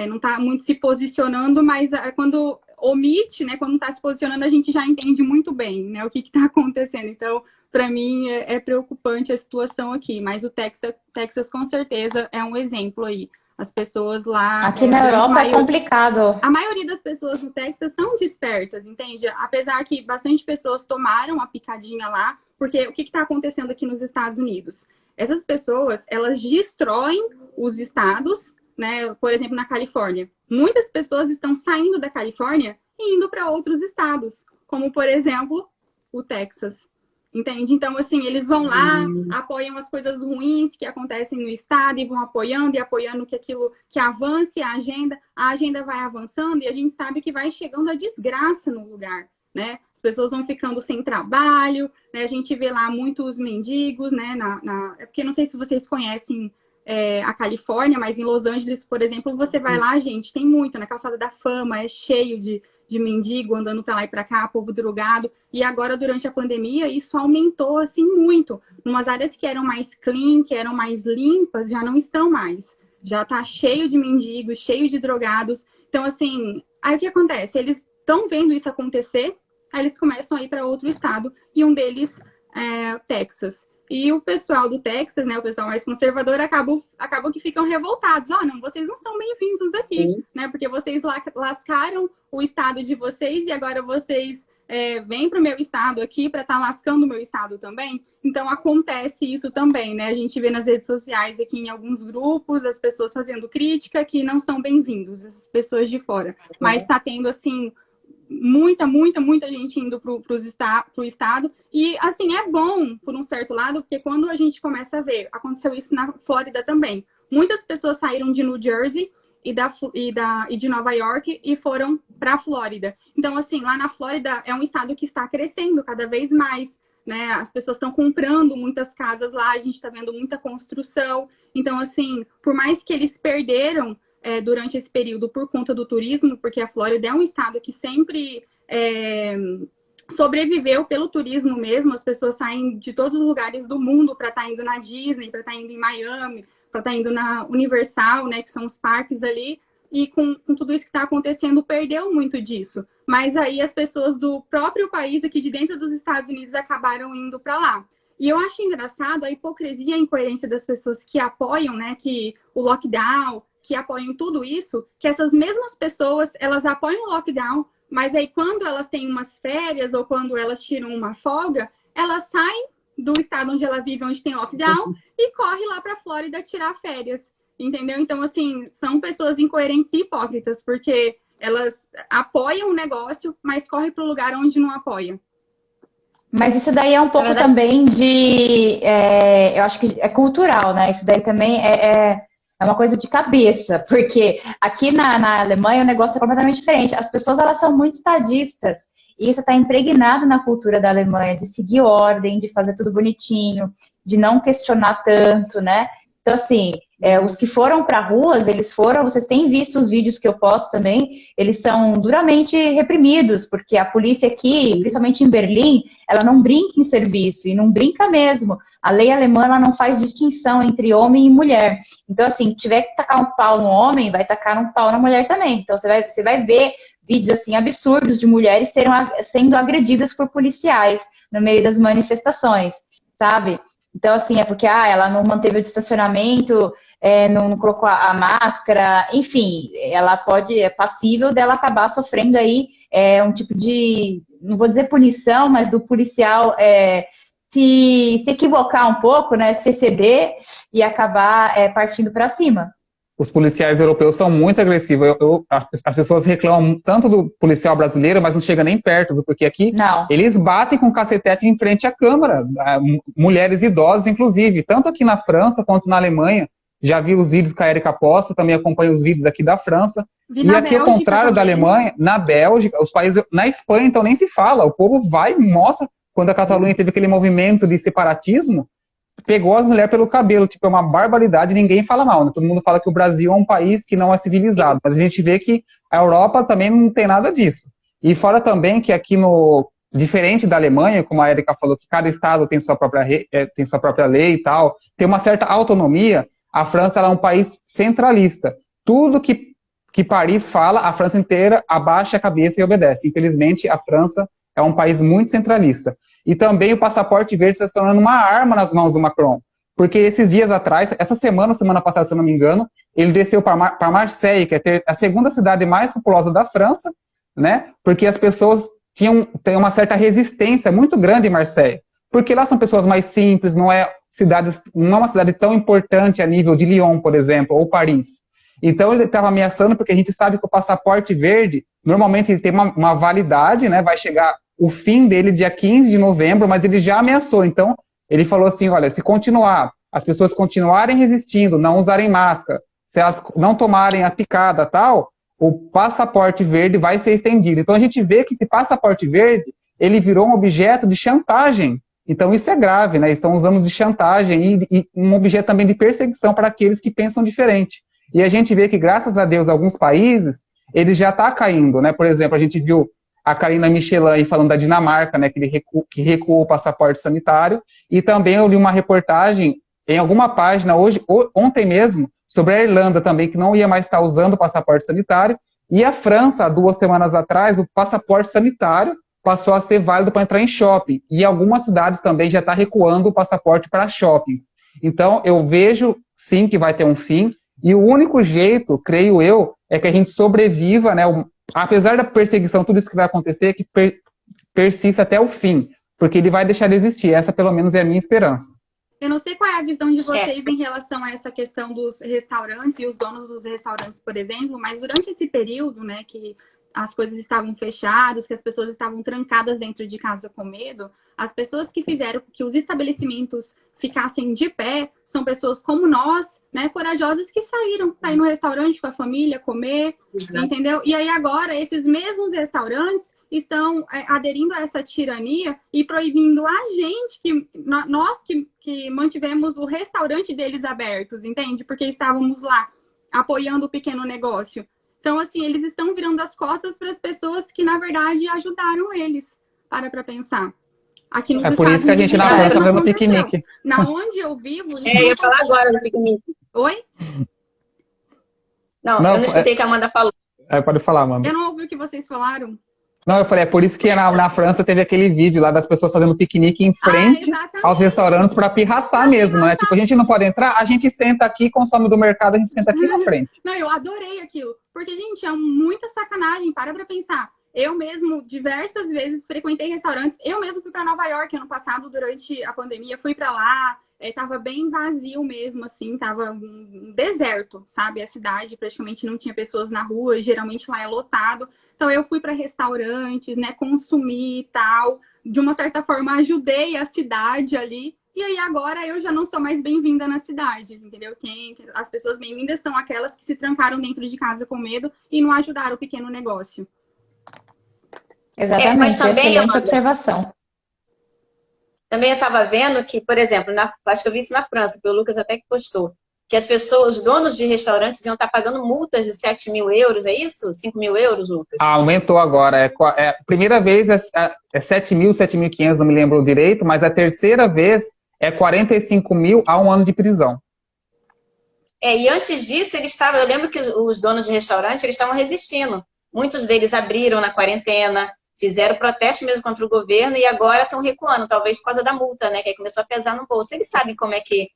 não está muito se posicionando, mas quando omite, né, quando está se posicionando, a gente já entende muito bem, né, o que está acontecendo. Então, para mim, é preocupante a situação aqui, mas o Texas com certeza é um exemplo aí. As pessoas lá... Aqui na Europa é complicado. A maioria das pessoas no Texas são despertas, entende? Apesar que bastante pessoas tomaram a picadinha lá, porque o que está acontecendo aqui nos Estados Unidos? Essas pessoas, elas destroem os estados, né? Por exemplo, na Califórnia. Muitas pessoas estão saindo da Califórnia e indo para outros estados, como, por exemplo, o Texas. Entende? Então, assim, eles vão lá, apoiam as coisas ruins que acontecem no estado e vão apoiando que avance a agenda vai avançando e a gente sabe que vai chegando a desgraça no lugar, né? As pessoas vão ficando sem trabalho, né? A gente vê lá muitos mendigos, né? É porque não sei se vocês conhecem a Califórnia, mas em Los Angeles, por exemplo, você vai lá, gente, tem muito, na Calçada da Fama, é cheio de mendigo andando para lá e para cá, povo drogado. E agora, durante a pandemia, isso aumentou, assim, muito. Umas áreas que eram mais clean, que eram mais limpas, já não estão mais. Já tá cheio de mendigos, cheio de drogados. Então, assim, aí o que acontece? Eles estão vendo isso acontecer, aí eles começam a ir para outro estado, e um deles é Texas. E o pessoal do Texas, né, o pessoal mais conservador, acabam que ficam revoltados. Não, vocês não são bem-vindos aqui, né? Porque vocês lascaram o estado de vocês e agora vocês vêm para o meu estado aqui para estar lascando o meu estado também. Então, acontece isso também, né? A gente vê nas redes sociais aqui em alguns grupos as pessoas fazendo crítica que não são bem-vindos, essas pessoas de fora. Mas está tendo, assim, muita gente indo pro estado. E, assim, é bom, por um certo lado, porque quando a gente começa a ver, aconteceu isso na Flórida também. Muitas pessoas saíram de New Jersey e de Nova York e foram para a Flórida. Então, assim, lá na Flórida é um estado que está crescendo cada vez mais, né? As pessoas estão comprando muitas casas lá, a gente está vendo muita construção. Então, assim, por mais que eles perderam durante esse período por conta do turismo, porque a Flórida é um estado que sempre sobreviveu pelo turismo mesmo, as pessoas saem de todos os lugares do mundo para estar indo na Disney, para estar indo em Miami, para estar indo na Universal, né, que são os parques ali, e com tudo isso que está acontecendo, perdeu muito disso. Mas aí as pessoas do próprio país, aqui de dentro dos Estados Unidos, acabaram indo para lá. E eu acho engraçado a hipocrisia e a incoerência das pessoas que apoiam, né, que o lockdown, que apoiam tudo isso, que essas mesmas pessoas, elas apoiam o lockdown, mas aí quando elas têm umas férias ou quando elas tiram uma folga, elas saem do estado onde ela vive, onde tem lockdown, e corre lá para a Flórida tirar férias, entendeu? Então, assim, são pessoas incoerentes e hipócritas, porque elas apoiam o negócio, mas correm para o lugar onde não apoia. Mas isso daí é um pouco também eu acho que é cultural, né? Isso daí também é uma coisa de cabeça, porque aqui na Alemanha o negócio é completamente diferente. As pessoas, elas são muito estadistas, e isso está impregnado na cultura da Alemanha, de seguir ordem, de fazer tudo bonitinho, de não questionar tanto, né? Então, assim, os que foram para ruas, vocês têm visto os vídeos que eu posto também, eles são duramente reprimidos, porque a polícia aqui, principalmente em Berlim, ela não brinca em serviço, e não brinca mesmo. A lei alemã, ela não faz distinção entre homem e mulher. Então, assim, tiver que tacar um pau no homem, vai tacar um pau na mulher também. Então, você vai ver vídeos, assim, absurdos de mulheres sendo agredidas por policiais no meio das manifestações, sabe? Então, assim, é porque ela não manteve o distanciamento, não colocou a máscara, enfim, ela é passível dela acabar sofrendo aí um tipo de, não vou dizer punição, mas do policial se equivocar um pouco, né, se exceder e acabar partindo para cima. Os policiais europeus são muito agressivos. As pessoas reclamam tanto do policial brasileiro, mas não chega nem perto, porque aqui eles batem com cacetete em frente à Câmara, mulheres idosas, inclusive, tanto aqui na França quanto na Alemanha. Já vi os vídeos com a Erika Posta, também acompanho os vídeos aqui da França. E aqui, ao contrário da Alemanha, na Bélgica, os países, na Espanha, então nem se fala. O povo vai e mostra. Quando a Catalunha teve aquele movimento de separatismo, pegou a mulher pelo cabelo, tipo, é uma barbaridade, ninguém fala mal, né? Todo mundo fala que o Brasil é um país que não é civilizado, mas a gente vê que a Europa também não tem nada disso. E fora também que aqui diferente da Alemanha, como a Erika falou, que cada estado tem sua própria lei e tal, tem uma certa autonomia, a França ela é um país centralista. Tudo que Paris fala, a França inteira abaixa a cabeça e obedece. Infelizmente, a França é um país muito centralista. E também o passaporte verde está se tornando uma arma nas mãos do Macron. Porque esses dias atrás, semana passada, se eu não me engano, ele desceu para Marseille, que é a segunda cidade mais populosa da França, né? Porque as pessoas têm uma certa resistência muito grande em Marseille. Porque lá são pessoas mais simples, não é uma cidade tão importante a nível de Lyon, por exemplo, ou Paris. Então ele estava ameaçando, porque a gente sabe que o passaporte verde, normalmente ele tem uma validade, né? Vai chegar o fim dele dia 15 de novembro, mas ele já ameaçou. Então ele falou assim, olha, se as pessoas continuarem resistindo, não usarem máscara, se elas não tomarem a picada tal, o passaporte verde vai ser estendido. Então a gente vê que esse passaporte verde, ele virou um objeto de chantagem. Então isso é grave, né? Estão usando de chantagem e um objeto também de perseguição para aqueles que pensam diferente. E a gente vê que, graças a Deus, alguns países, ele já está caindo, né? Por exemplo, a gente viu a Karina Michelin falando da Dinamarca, né? Que recuou o passaporte sanitário. E também eu li uma reportagem em alguma página ontem mesmo, sobre a Irlanda também, que não ia mais estar usando o passaporte sanitário. E a França, 2 semanas atrás, o passaporte sanitário passou a ser válido para entrar em shopping. E algumas cidades também já está recuando o passaporte para shoppings. Então, eu vejo, sim, que vai ter um fim. E o único jeito, creio eu, é que a gente sobreviva, né? Apesar da perseguição, tudo isso que vai acontecer, que persista até o fim. Porque ele vai deixar de existir. Essa, pelo menos, é a minha esperança. Eu não sei qual é a visão de vocês em relação a essa questão dos restaurantes e os donos dos restaurantes, por exemplo, mas durante esse período, né, que as coisas estavam fechadas, que as pessoas estavam trancadas dentro de casa com medo, as pessoas que fizeram que os estabelecimentos ficassem de pé são pessoas como nós, né, corajosas que saíram para ir no restaurante com a família, comer, entendeu? E aí agora esses mesmos restaurantes estão aderindo a essa tirania e proibindo a gente, nós que mantivemos o restaurante deles abertos, entende? Porque estávamos lá apoiando o pequeno negócio. Então, assim, eles estão virando as costas para as pessoas que, na verdade, ajudaram eles. Para pensar. Aqui nos por isso que a gente na França está fazendo piquenique. Na onde eu vivo... eu ia falar agora do piquenique. Oi? Não, eu não escutei o que a Amanda falou. Pode falar, Amanda. Eu não ouvi o que vocês falaram. Não, eu falei, é por isso que na França teve aquele vídeo lá das pessoas fazendo piquenique em frente aos restaurantes para pirraçar mesmo, né? Tipo, a gente não pode entrar, a gente senta aqui, consome do mercado, a gente senta aqui na frente. Não, eu adorei aquilo. Porque, gente, é muita sacanagem, para pensar. Eu mesmo, diversas vezes, frequentei restaurantes. Eu mesmo fui para Nova York ano passado, durante a pandemia, fui para lá. Tava bem vazio mesmo, assim, tava um deserto, sabe? A cidade praticamente não tinha pessoas na rua, geralmente lá é lotado. Então eu fui para restaurantes, né, consumi e tal. De uma certa forma, ajudei a cidade ali. E aí agora eu já não sou mais bem-vinda na cidade, entendeu? As pessoas bem-vindas são aquelas que se trancaram dentro de casa com medo e não ajudaram o pequeno negócio. Exatamente, mas também, excelente Amanda, observação. Também eu estava vendo que, por exemplo, acho que eu vi isso na França, porque o Lucas até que postou, que as pessoas, os donos de restaurantes iam estar pagando multas de 7 mil euros, é isso? 5 mil euros, Lucas? Aumentou agora. A primeira vez é 7 mil, 7.500, não me lembro direito, mas a terceira vez é 45 mil a 1 ano de prisão. E antes disso, eu lembro que os donos de restaurante, eles estavam resistindo. Muitos deles abriram na quarentena, fizeram protesto mesmo contra o governo e agora estão recuando, talvez por causa da multa, né? Que aí começou a pesar no bolso. Eles sabem como é que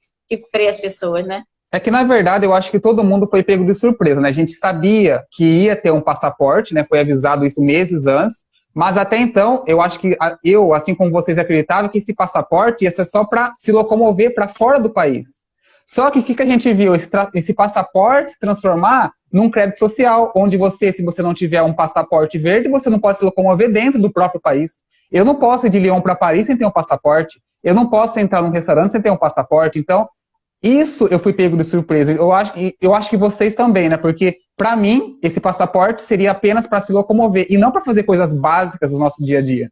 freia as pessoas, né? É que, na verdade, eu acho que todo mundo foi pego de surpresa, né? A gente sabia que ia ter um passaporte, né? Foi avisado isso meses antes, mas até então, eu acho que assim como vocês acreditavam, que esse passaporte ia ser só para se locomover para fora do país. Só que o que a gente viu? Esse passaporte se transformar num crédito social, onde se você não tiver um passaporte verde, você não pode se locomover dentro do próprio país. Eu não posso ir de Lyon para Paris sem ter um passaporte. Eu não posso entrar num restaurante sem ter um passaporte. Então, isso eu fui pego de surpresa. Eu acho que vocês também, né? Porque, para mim, esse passaporte seria apenas para se locomover e não para fazer coisas básicas do nosso dia a dia.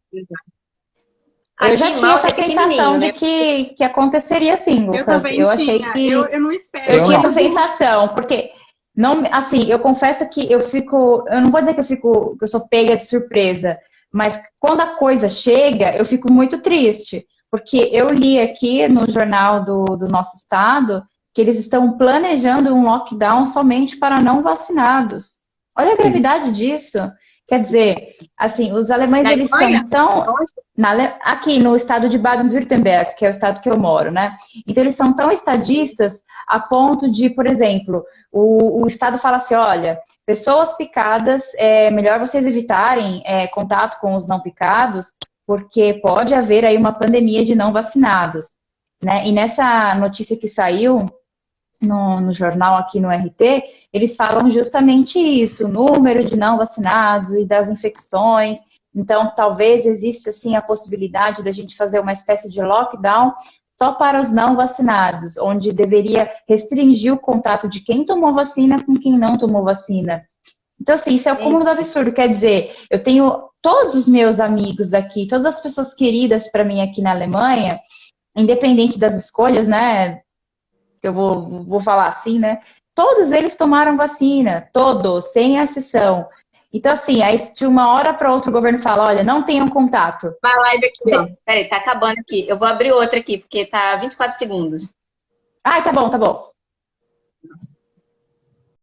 Eu já tinha essa sensação de que acontecencia assim, Lucas. Eu achei que... Eu não espero. Eu tinha essa sensação, porque... Não, assim, eu confesso que eu não vou dizer que eu sou pega de surpresa, mas quando a coisa chega, eu fico muito triste, porque eu li aqui no jornal do nosso estado que eles estão planejando um lockdown somente para não vacinados. Olha a gravidade disso. Quer dizer, assim, os alemães, eles são tão... Aqui no estado de Baden-Württemberg, que é o estado que eu moro, né? Então, eles são tão estadistas a ponto de, por exemplo, o estado fala assim, olha, pessoas picadas, é melhor vocês evitarem contato com os não picados, porque pode haver aí uma pandemia de não vacinados, né? E nessa notícia que saiu no jornal aqui no RT, eles falam justamente isso, o número de não vacinados e das infecções. Então, talvez exista, assim, a possibilidade da gente fazer uma espécie de lockdown só para os não vacinados, onde deveria restringir o contato de quem tomou vacina com quem não tomou vacina. Então, assim, isso é o cúmulo do absurdo. Quer dizer, eu tenho todos os meus amigos daqui, todas as pessoas queridas para mim aqui na Alemanha, independente das escolhas, né? Que eu vou falar assim, né? Todos eles tomaram vacina, todos, sem exceção. Então, assim, aí de uma hora para outra o governo fala, olha, não tenham contato. Uma live aqui, ó. Peraí, tá acabando aqui. Eu vou abrir outra aqui, porque tá 24 segundos. Ai, tá bom, tá bom.